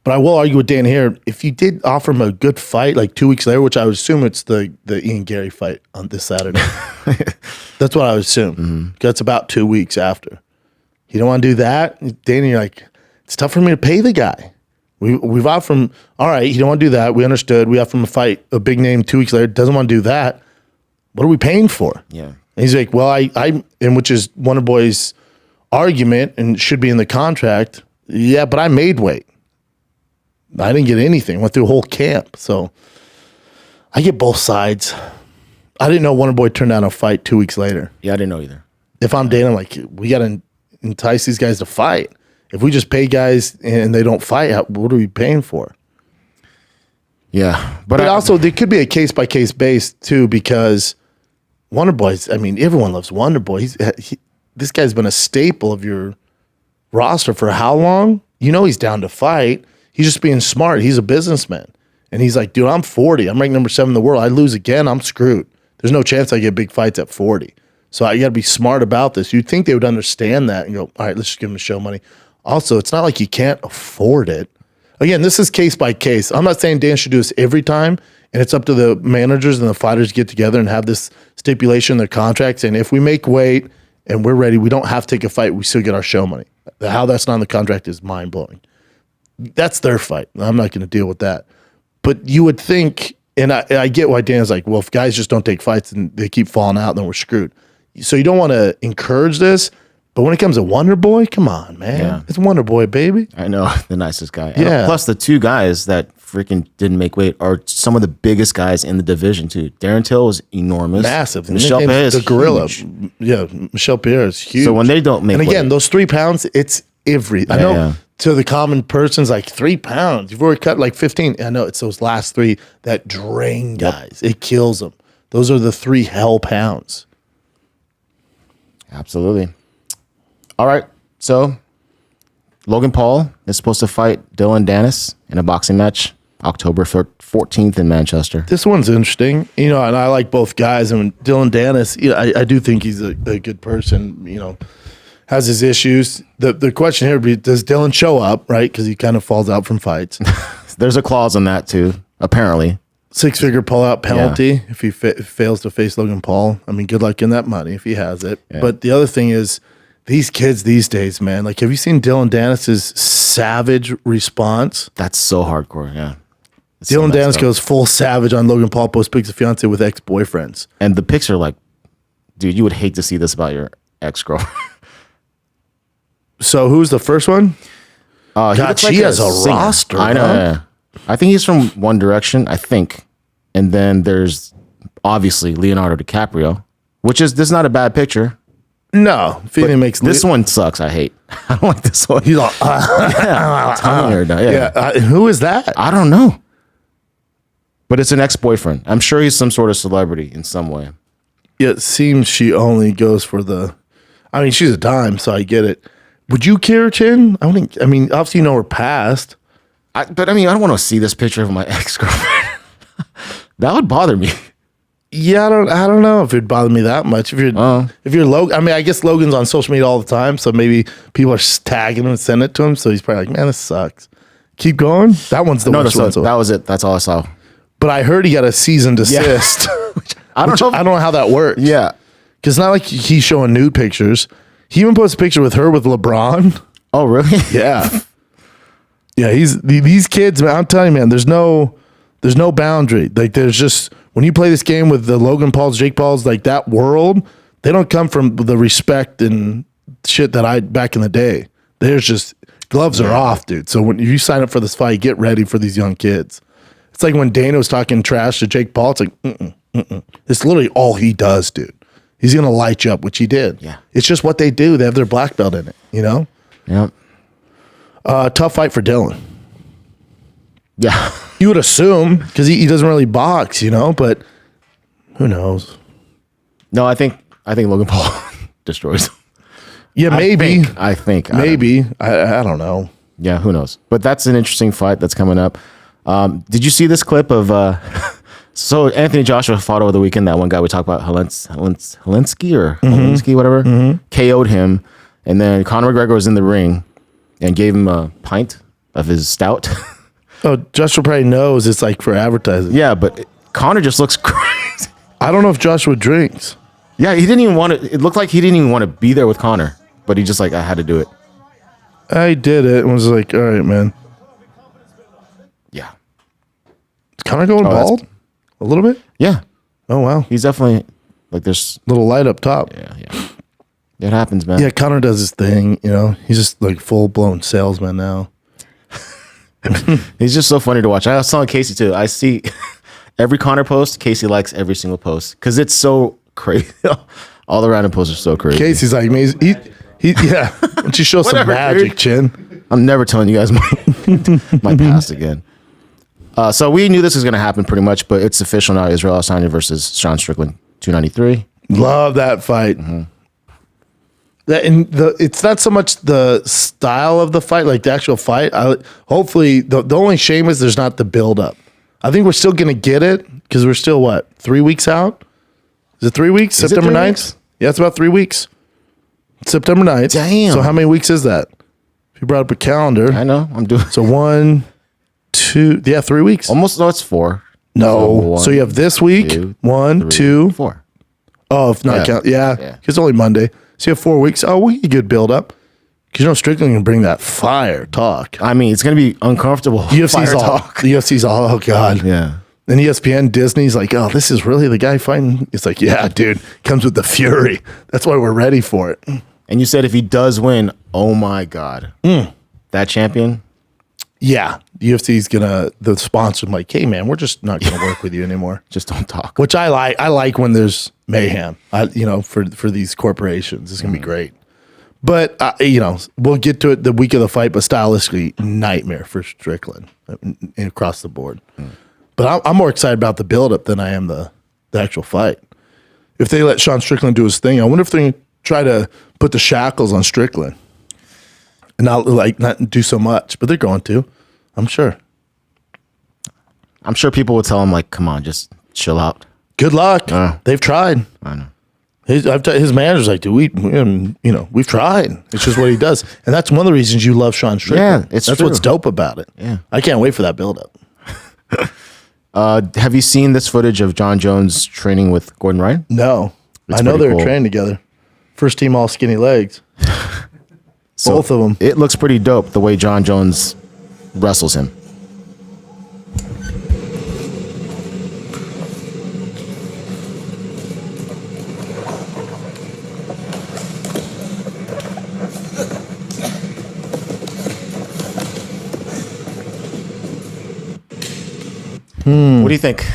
Speaker 1: But I will argue with Dan here. If you did offer him a good fight like 2 weeks later, which I would assume it's the Ian Gary fight on this Saturday. That's what I would assume. Mm-hmm. That's about 2 weeks after. You don't want to do that? Dana, you're like, it's tough for me to pay the guy. We've offered him, all right, you don't want to do that. We understood. We offered him a fight, a big name 2 weeks later. Doesn't want to do that. What are we paying for?
Speaker 3: Yeah.
Speaker 1: And he's like, well, and which is Wonderboy's argument and should be in the contract. Yeah, but I made weight. I didn't get anything. Went through a whole camp. So I get both sides. I didn't know Wonderboy turned down a fight 2 weeks later.
Speaker 3: Yeah, I didn't know either.
Speaker 1: If I'm Dana, I'm like, we got to entice these guys to fight. If we just pay guys and they don't fight, what are we paying for?
Speaker 3: Yeah.
Speaker 1: But also, there could be a case-by-case base, too, because Wonderboy's, everyone loves Wonderboy. This guy's been a staple of your roster for how long? He's down to fight. He's just being smart. He's a businessman. And he's like, dude, I'm 40. I'm ranked number 7 in the world. I lose again, I'm screwed. There's no chance I get big fights at 40. So I got to be smart about this. You'd think they would understand that and go, all right, let's just give him the show money. Also, it's not like you can't afford it. Again, this is case by case. I'm not saying Dan should do this every time, and it's up to the managers and the fighters to get together and have this stipulation in their contracts. And if we make weight and we're ready, we don't have to take a fight. We still get our show money. How that's not in the contract is mind-blowing. That's their fight. I'm not going to deal with that. But you would think, and I get why Dan's like, well, if guys just don't take fights and they keep falling out, then we're screwed. So you don't want to encourage this. But when it comes to Wonderboy, come on, man. Yeah. It's Wonderboy, baby.
Speaker 3: I know, the nicest guy.
Speaker 1: Yeah.
Speaker 3: And plus, the 2 guys that freaking didn't make weight are some of the biggest guys in the division, too. Darren Till is enormous.
Speaker 1: Massive.
Speaker 3: Michelle Pierre is
Speaker 1: the gorilla.
Speaker 3: Huge.
Speaker 1: Yeah, Michelle Pierre is huge.
Speaker 3: So when they don't make weight.
Speaker 1: And again, those 3 pounds, it's I know to the common person's like 3 pounds. You've already cut like 15. I know it's those last 3 that drain guys. It kills them. Those are the 3 hell pounds.
Speaker 3: Absolutely. All right, so Logan Paul is supposed to fight Dillon Danis in a boxing match October 14th in Manchester.
Speaker 1: This one's interesting, and I like both guys. I mean, Dillon Danis, I do think he's a good person, has his issues. The question here would be, does Dillon show up, right? Because he kind of falls out from fights.
Speaker 3: There's a clause on that too, apparently.
Speaker 1: 6-figure pull-out penalty if he fails to face Logan Paul. I mean, good luck in that money if he has it. Yeah. But the other thing is, these kids these days, man, like, have you seen Dillon Danis' savage response?
Speaker 3: That's so hardcore, yeah.
Speaker 1: Dillon Danis goes full savage on Logan Paul post pics of fiance with ex-boyfriends.
Speaker 3: And the pics are like, dude, you would hate to see this about your ex-girlfriend.
Speaker 1: So who's the first one? God, she has a roster.
Speaker 3: I know. Yeah. I think he's from One Direction, I think. And then there's obviously Leonardo DiCaprio, which is, this is not a bad picture.
Speaker 1: No. Makes
Speaker 3: this one sucks. I hate. I don't like this one.
Speaker 1: He's like, who is that?
Speaker 3: I don't know. But it's an ex-boyfriend. I'm sure he's some sort of celebrity in some way.
Speaker 1: It seems she only goes for I mean, she's a dime, so I get it. Would you care, Chin? I mean, obviously you know her past.
Speaker 3: But I mean, I don't want to see this picture of my ex-girlfriend. That would bother me.
Speaker 1: Yeah, I don't know if it'd bother me that much. If you're Logan, I mean, I guess Logan's on social media all the time, so maybe people are tagging him and sending it to him. So he's probably like, man, this sucks. Keep going. That one's the worst one.
Speaker 3: That was it. That's all I saw.
Speaker 1: But I heard he got a cease and desist. I don't know how that works.
Speaker 3: Yeah,
Speaker 1: because it's not like he's showing nude pictures. He even posts a picture with her with LeBron.
Speaker 3: Oh, really?
Speaker 1: Yeah. Yeah, these kids, man, I'm telling you, man, there's no boundary. Like, there's just, when you play this game with the Logan Pauls, Jake Pauls, like that world, they don't come from the respect and shit that back in the day. There's just, gloves are off, dude. So when you sign up for this fight, get ready for these young kids. It's like when Dana was talking trash to Jake Paul, it's like, It's literally all he does, dude. He's going to light you up, which he did.
Speaker 3: Yeah.
Speaker 1: It's just what they do. They have their black belt in it, you know?
Speaker 3: Yep.
Speaker 1: Tough fight for Dillon.
Speaker 3: Yeah.
Speaker 1: You would assume, because he doesn't really box, you know, but who knows?
Speaker 3: No, I think Logan Paul destroys him.
Speaker 1: Yeah, maybe.
Speaker 3: I think.
Speaker 1: Maybe. I don't know.
Speaker 3: Yeah, who knows? But that's an interesting fight that's coming up. Did you see this clip of... So Anthony Joshua fought over the weekend. That one guy we talked about, Holinsky or Holinsky, whatever, KO'd him. And then Conor McGregor was in the ring and gave him a pint of his stout.
Speaker 1: Oh, Joshua probably knows it's like for advertising.
Speaker 3: Yeah, but Conor just looks crazy.
Speaker 1: I don't know if Joshua drinks.
Speaker 3: Yeah, he didn't even want to. It looked like he didn't even want to be there with Conor, but he just like, I had to do it.
Speaker 1: I did it and was like, all right, man.
Speaker 3: Yeah.
Speaker 1: Is Conor going bald? A little bit?
Speaker 3: Yeah.
Speaker 1: Oh, wow.
Speaker 3: He's definitely like there's
Speaker 1: little light up top.
Speaker 3: Yeah. It happens, man.
Speaker 1: Yeah, Conor does his thing, you know. He's just like full blown salesman now.
Speaker 3: He's just so funny to watch. I was telling Casey too. I see every Conor post. Casey likes every single post because it's so crazy. All the random posts are so crazy.
Speaker 1: Casey's like amazing. He yeah. Why don't you show some magic, dude. Chin?
Speaker 3: I'm never telling you guys my past again. So we knew this was going to happen pretty much, but it's official now. Israel Adesanya versus Sean Strickland, 293.
Speaker 1: Love that fight. Mm-hmm. It's not so much the style of the fight, like the actual fight. Hopefully, the only shame is there's not the build up. I think we're still going to get it because we're still, 3 weeks out? Is it 3 weeks? September 9th? Yeah, it's about 3 weeks. September 9th.
Speaker 3: Damn.
Speaker 1: So how many weeks is that? If you brought up a calendar.
Speaker 3: I know. I'm doing.
Speaker 1: So 1, 2, 3 weeks.
Speaker 3: Almost, no, it's 4.
Speaker 1: No. So you have this week.
Speaker 3: 2,
Speaker 1: 1,
Speaker 3: 3,
Speaker 1: 2.
Speaker 3: 4.
Speaker 1: Oh, if not count. Yeah. It's only Monday. So you have 4 weeks. Oh, we get good build up. Because you know Strickland can bring that fire talk.
Speaker 3: I mean, it's going to be uncomfortable.
Speaker 1: UFC's talk. The UFC's all, oh, God.
Speaker 3: Yeah.
Speaker 1: And ESPN, Disney's like, oh, this is really the guy fighting? It's like, yeah, dude. Comes with the fury. That's why we're ready for it.
Speaker 3: And you said if he does win, oh, my God. That champion?
Speaker 1: Yeah. The UFC's going to, the sponsor, like, hey, man, we're just not going to work with you anymore.
Speaker 3: Just don't talk.
Speaker 1: Which I like. I like when there's mayhem, for these corporations. It's going to be great. But, we'll get to it the week of the fight, but stylistically, nightmare for Strickland across the board. But I'm more excited about the buildup than I am the actual fight. If they let Sean Strickland do his thing, I wonder if they try to put the shackles on Strickland and not do so much. But they're going to, I'm sure.
Speaker 3: I'm sure people would tell him, like, come on, just chill out.
Speaker 1: Good luck. They've tried.
Speaker 3: I know.
Speaker 1: His manager's like, we've tried. It's just what he does. And that's one of the reasons you love Sean Strickland.
Speaker 3: Yeah, it's
Speaker 1: That's
Speaker 3: true.
Speaker 1: what's dope about it.
Speaker 3: Yeah.
Speaker 1: I can't wait for that buildup.
Speaker 3: Have you seen this footage of John Jones training with Gordon Ryan?
Speaker 1: No.
Speaker 3: It's
Speaker 1: I know
Speaker 3: pretty
Speaker 1: they were
Speaker 3: cool.
Speaker 1: training together. First team all skinny legs.
Speaker 3: So
Speaker 1: Both of them.
Speaker 3: It looks pretty dope the way John Jones wrestles him. What do you think?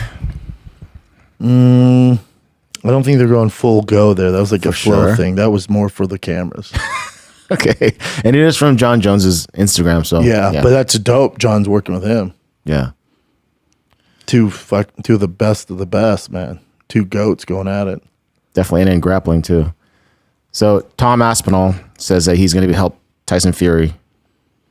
Speaker 1: I don't think they're going full go there. That was like a flow
Speaker 3: sure.
Speaker 1: thing. That was more for the cameras.
Speaker 3: Okay. And it is from John Jones's Instagram. So
Speaker 1: Yeah, but that's dope. John's working with him.
Speaker 3: yeah.
Speaker 1: Two of the best, man. Two goats going at it.
Speaker 3: Definitely. And in grappling too. So Tom Aspinall says that he's going to help Tyson Fury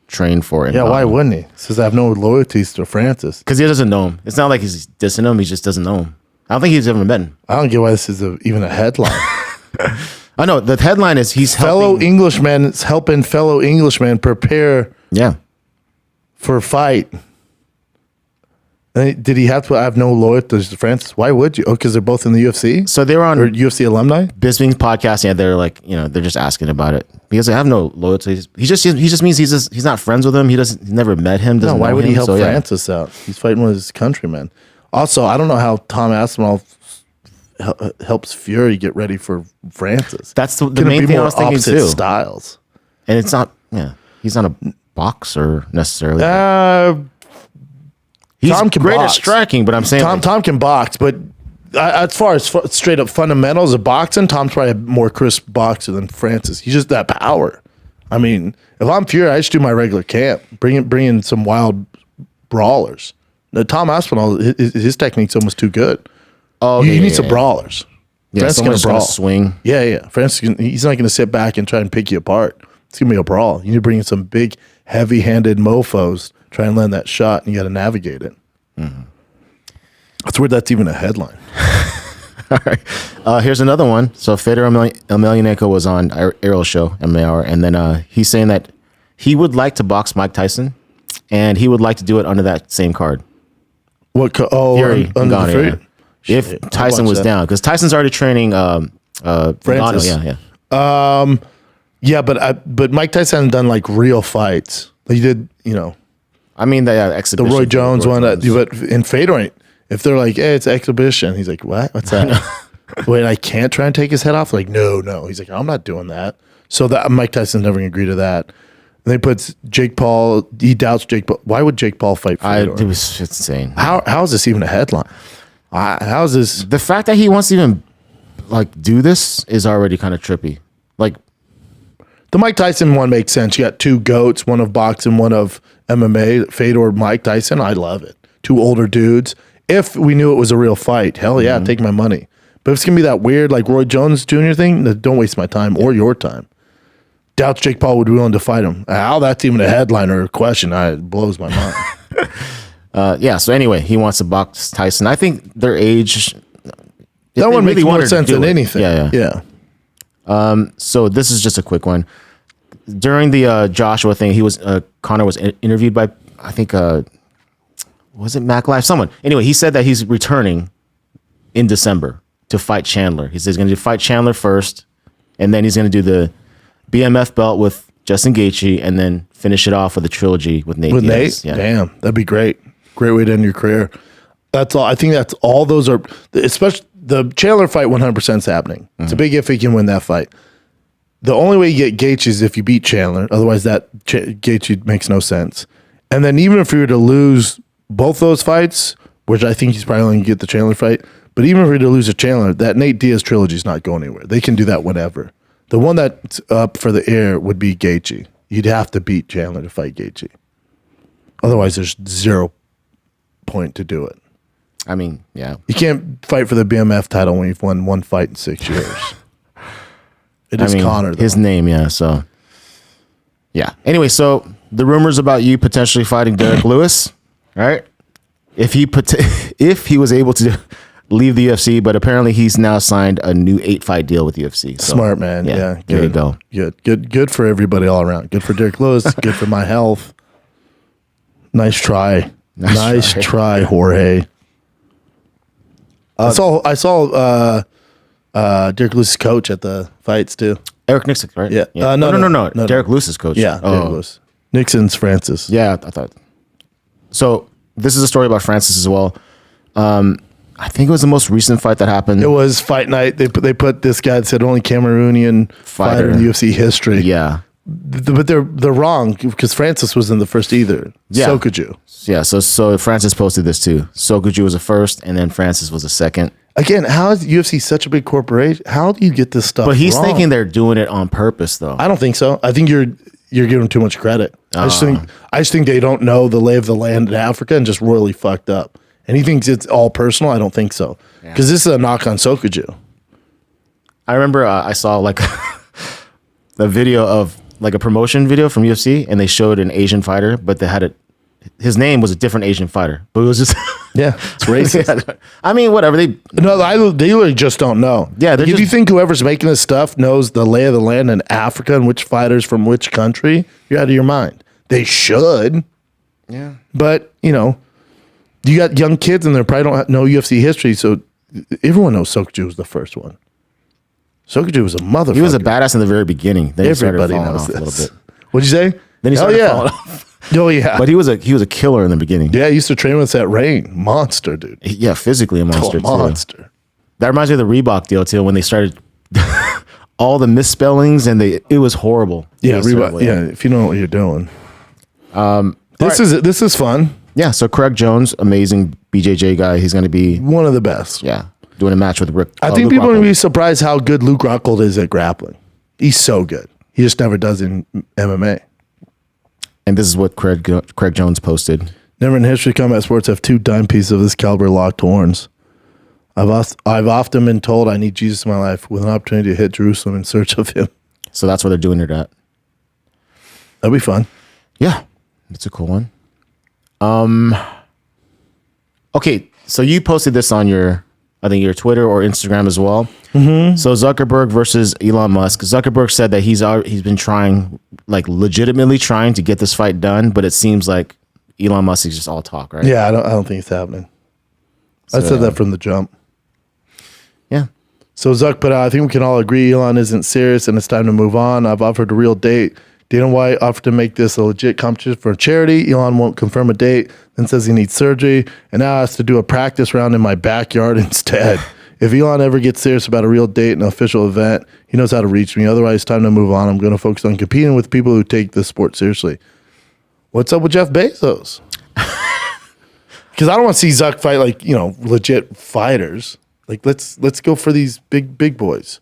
Speaker 3: train for him.
Speaker 1: Yeah, why wouldn't he? Says I have no loyalties to Francis.
Speaker 3: Because he doesn't know him. It's not like he's dissing him. He just doesn't know him. I don't think he's ever met him.
Speaker 1: I don't get why this is even a headline.
Speaker 3: I know. The headline is he's
Speaker 1: Fellow
Speaker 3: helping.
Speaker 1: Englishmen is helping fellow Englishmen prepare
Speaker 3: Yeah.
Speaker 1: for a fight. And did he have to have no loyalties to Francis? Why would you? Oh, because they're both in the UFC?
Speaker 3: So they were on
Speaker 1: Or UFC alumni?
Speaker 3: Bisping's podcast, and they're like, they're just asking about it because they have no loyalties. He just means he's not friends with him. He's never met him.
Speaker 1: No,
Speaker 3: Doesn't
Speaker 1: why
Speaker 3: know
Speaker 1: would
Speaker 3: him,
Speaker 1: he help
Speaker 3: so, yeah.
Speaker 1: Francis out? He's fighting with his countrymen. Also, I don't know how Tom Aspinall helps Fury get ready for Francis.
Speaker 3: That's the
Speaker 1: Couldn't
Speaker 3: main
Speaker 1: be
Speaker 3: thing I
Speaker 1: more
Speaker 3: was thinking
Speaker 1: opposite
Speaker 3: too.
Speaker 1: styles.
Speaker 3: And it's not. Yeah, he's not a boxer necessarily. He's
Speaker 1: Tom can
Speaker 3: great
Speaker 1: box.
Speaker 3: at striking, but I'm saying
Speaker 1: Tom can box, but as far as straight up fundamentals of boxing, Tom's probably a more crisp boxer than Francis. He's just that power. I mean, if I'm Fury, I just do my regular camp. Bring in some wild brawlers. Now, Tom Aspinall, his technique's almost too good.
Speaker 3: Oh,
Speaker 1: you
Speaker 3: yeah,
Speaker 1: need
Speaker 3: yeah,
Speaker 1: some
Speaker 3: yeah.
Speaker 1: brawlers.
Speaker 3: Yeah,
Speaker 1: Francis
Speaker 3: someone's
Speaker 1: gonna
Speaker 3: gonna
Speaker 1: brawl.
Speaker 3: swing.
Speaker 1: Yeah. Francis, he's not going to sit back and try and pick you apart. It's going to be a brawl. You need to bring in some big, heavy-handed mofos, try and land that shot, and you got to navigate it.
Speaker 3: Mm-hmm.
Speaker 1: That's weird that's even a headline.
Speaker 3: All right. Here's another one. So Fedor Emeilianenko was on Ariel's show, MAR, and then he's saying that he would like to box Mike Tyson, and he would like to do it under that same card.
Speaker 1: What?
Speaker 3: Fury,
Speaker 1: under the
Speaker 3: Ngannou,
Speaker 1: Fury?
Speaker 3: yeah. If
Speaker 1: Shit, I'll
Speaker 3: Tyson
Speaker 1: watch
Speaker 3: was
Speaker 1: that.
Speaker 3: down, because Tyson's already training
Speaker 1: Francis.
Speaker 3: Ngannou, yeah.
Speaker 1: Yeah, but Mike Tyson hasn't done like real fights. He did,
Speaker 3: I mean, the
Speaker 1: the
Speaker 3: exhibition.
Speaker 1: Roy Jones one.
Speaker 3: Jones.
Speaker 1: But in Fedor, if they're like, hey, it's exhibition, he's like, what? What's that? Wait, I can't try and take his head off? Like, no. He's like, I'm not doing that. So that Mike Tyson's never going to agree to that. And they put Jake Paul. He doubts Jake Paul. Why would Jake Paul fight Fedor?
Speaker 3: It was insane.
Speaker 1: How is this even a headline? How is this?
Speaker 3: The fact that he wants to even do this is already kind of trippy. Like,
Speaker 1: The Mike Tyson one makes sense. You got two goats, one of boxing, one of MMA. Fedor, Mike Tyson. I love it. Two older dudes. If we knew it was a real fight, hell yeah, take my money. But if it's gonna be that weird like Roy Jones Jr. thing, then don't waste my time or your time. Doubts Jake Paul would be willing to fight him. How that's even a headline or a question, it blows my mind.
Speaker 3: yeah. So anyway, he wants to box Tyson. I think their age.
Speaker 1: That one makes more
Speaker 3: wanted to
Speaker 1: sense
Speaker 3: do
Speaker 1: than
Speaker 3: it.
Speaker 1: anything.
Speaker 3: Yeah.
Speaker 1: Yeah.
Speaker 3: So this is just a quick one. During the Joshua thing, Connor was interviewed by, I think, was it Mac Live? Someone. Anyway, he said that he's returning in December to fight Chandler. He says he's going to fight Chandler first, and then he's going to do the BMF belt with Justin Gaethje, and then finish it off with a trilogy with Nate.
Speaker 1: With
Speaker 3: Diaz.
Speaker 1: Nate? Damn, that'd be great. Great way to end your career. That's all. I think that's all those are, especially the Chandler fight 100% is happening. It's a big if he can win that fight. The only way you get Gaethje is if you beat Chandler. Otherwise, that Gaethje makes no sense. And then even if you were to lose both those fights, which I think he's probably going to get the Chandler fight, but even if we were to lose a Chandler, that Nate Diaz trilogy is not going anywhere. They can do that whenever. The one that's up for the air would be Gaethje. You'd have to beat Chandler to fight Gaethje. Otherwise, there's 0 point to do it.
Speaker 3: I mean, yeah.
Speaker 1: You can't fight for the BMF title when you've won one fight in 6 years. It is Connor, though.
Speaker 3: His name, yeah. So, yeah. Anyway, so the rumors about you potentially fighting Derek Lewis, right? If he was able to leave the UFC, but apparently he's now signed a new 8-fight deal with UFC. So,
Speaker 1: Smart man. Yeah.
Speaker 3: There you go.
Speaker 1: Good for everybody all around. Good for Derek Lewis. Good for my health. Nice try. Nice try, Jorge. I saw Derek Lewis's coach at the fights too.
Speaker 3: Eric Nixon, right?
Speaker 1: Yeah.
Speaker 3: No. Derek Lewis's coach.
Speaker 1: Yeah. Derek Lewis. Nixon's Francis.
Speaker 3: Yeah, I thought. So this is a story about Francis as well. I think it was the most recent fight that happened.
Speaker 1: It was fight night. They put this guy that said only Cameroonian fighter in UFC history.
Speaker 3: Yeah.
Speaker 1: But they're wrong because Francis was in the first either.
Speaker 3: Yeah.
Speaker 1: So could you.
Speaker 3: Yeah, so Francis posted this too. Sokuju was a first, and then Francis was a second.
Speaker 1: Again, how is UFC such a big corporation? How do you get this stuff
Speaker 3: But he's
Speaker 1: wrong?
Speaker 3: thinking they're doing it on purpose, though.
Speaker 1: I don't think so. I think you're giving too much credit. I just think they don't know the lay of the land in Africa and just royally fucked up. And he thinks it's all personal. I don't think so. Because this is a knock on Sokuju.
Speaker 3: I remember I saw like a video of like a promotion video from UFC, and they showed an Asian fighter, but they had it. His name was a different Asian fighter, but it was just
Speaker 1: it's racist.
Speaker 3: Yeah. I mean, whatever. They
Speaker 1: literally just don't know.
Speaker 3: Yeah,
Speaker 1: if you think whoever's making this stuff knows the lay of the land in Africa and which fighters from which country, you're out of your mind. They should.
Speaker 3: Yeah.
Speaker 1: But, you got young kids and they probably don't know UFC history, so everyone knows Sokuju was the first one. Sokuju was a motherfucker.
Speaker 3: He was a badass in the very beginning. Then
Speaker 1: Everybody
Speaker 3: he started
Speaker 1: knows
Speaker 3: falling off
Speaker 1: this.
Speaker 3: a little bit.
Speaker 1: What'd you say?
Speaker 3: Then he started falling off.
Speaker 1: Oh, yeah.
Speaker 3: But he was a killer in the beginning.
Speaker 1: Yeah, he used to train with that Rain. Monster, dude.
Speaker 3: Yeah, physically a monster.
Speaker 1: Monster.
Speaker 3: That reminds me of the Reebok deal too, when they started all the misspellings and it was horrible.
Speaker 1: Yeah, Reebok. Yeah, if you don't know what you're doing. This is fun.
Speaker 3: Yeah, so Craig Jones, amazing BJJ guy. He's going to be
Speaker 1: one of the best.
Speaker 3: Yeah, doing a match with Rick.
Speaker 1: I think people are going to be surprised how good Luke Rockhold is at grappling. He's so good. He just never does in MMA.
Speaker 3: And this is what Craig Jones posted.
Speaker 1: Never in history combat sports have 2 dime pieces of this caliber locked horns. I've often been told I need Jesus in my life with an opportunity to hit Jerusalem in search of him.
Speaker 3: So that's where they're doing it at.
Speaker 1: That'd be fun.
Speaker 3: Yeah, that's a cool one. Okay, so you posted this on your Twitter or Instagram as well. Mm-hmm. So Zuckerberg versus Elon Musk. Zuckerberg said that he's been trying, like legitimately trying to get this fight done, but it seems like Elon Musk is just all talk, right?
Speaker 1: Yeah, I don't think it's happening. I said that from the jump.
Speaker 3: Yeah.
Speaker 1: So Zuck put out, I think we can all agree Elon isn't serious and it's time to move on. I've offered a real date. Dana White offered to make this a legit competition for a charity. Elon won't confirm a date, then says he needs surgery, and now has to do a practice round in my backyard instead. If Elon ever gets serious about a real date and an official event, he knows how to reach me. Otherwise, time to move on. I'm going to focus on competing with people who take this sport seriously. What's up with Jeff Bezos? Because I don't want to see Zuck fight like, legit fighters. Like, let's go for these big boys.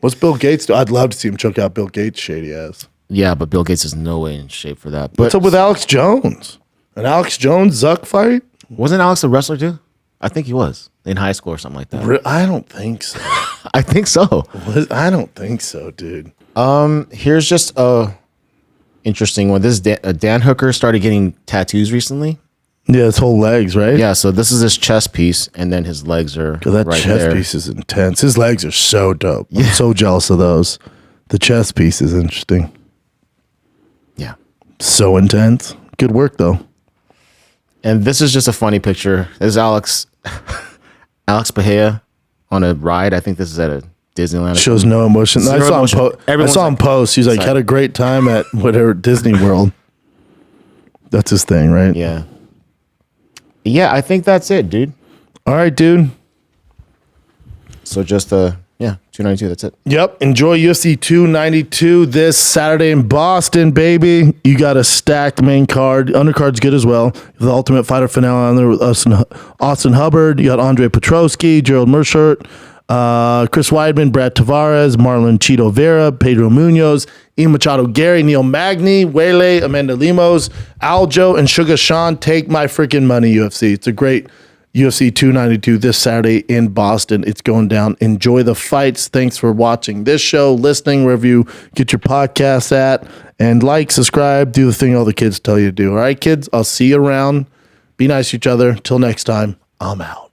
Speaker 1: What's Bill Gates do? I'd love to see him choke out Bill Gates' shady ass.
Speaker 3: Yeah, but Bill Gates is no way in shape for that. But
Speaker 1: what's up with Alex Jones? An Alex Jones Zuck fight?
Speaker 3: Wasn't Alex a wrestler too? I think he was in high school or something like that.
Speaker 1: I don't think so.
Speaker 3: I think so.
Speaker 1: I don't think so, dude.
Speaker 3: Here's just a interesting one. This is Dan Hooker started getting tattoos recently.
Speaker 1: Yeah, his whole legs, right?
Speaker 3: Yeah, so this is his chest piece, and then his legs are
Speaker 1: that
Speaker 3: right
Speaker 1: chest
Speaker 3: there.
Speaker 1: piece is intense. His legs are so dope. I'm so jealous of those. The chest piece is interesting.
Speaker 3: Yeah.
Speaker 1: So intense. Good work, though.
Speaker 3: And this is just a funny picture. There's Alex Bahia on a ride. I think this is at a Disneyland.
Speaker 1: Shows no emotion. I saw him post. He's like, had a great time at whatever Disney World. That's his thing, right?
Speaker 3: Yeah. Yeah, I think that's it, dude.
Speaker 1: All right, dude.
Speaker 3: So just 292. That's it.
Speaker 1: Yep. Enjoy UFC 292 this Saturday in Boston, baby. You got a stacked main card. Undercard's good as well. The Ultimate Fighter finale on there with Austin Hubbard. You got Andre Petrosky, Gerald Mershert, Chris Weidman, Brad Tavares, Marlon Cheeto Vera, Pedro Munoz, Ian Machado Gary, Neil Magny, Wele, Amanda Lemos, Aljo, and Sugar Sean. Take my freaking money, UFC. It's a great UFC 292 this Saturday in Boston. It's going down. Enjoy the fights. Thanks for watching this show, listening, wherever you get your podcasts at. And like, subscribe, do the thing all the kids tell you to do. All right, kids? I'll see you around. Be nice to each other. Till next time, I'm out.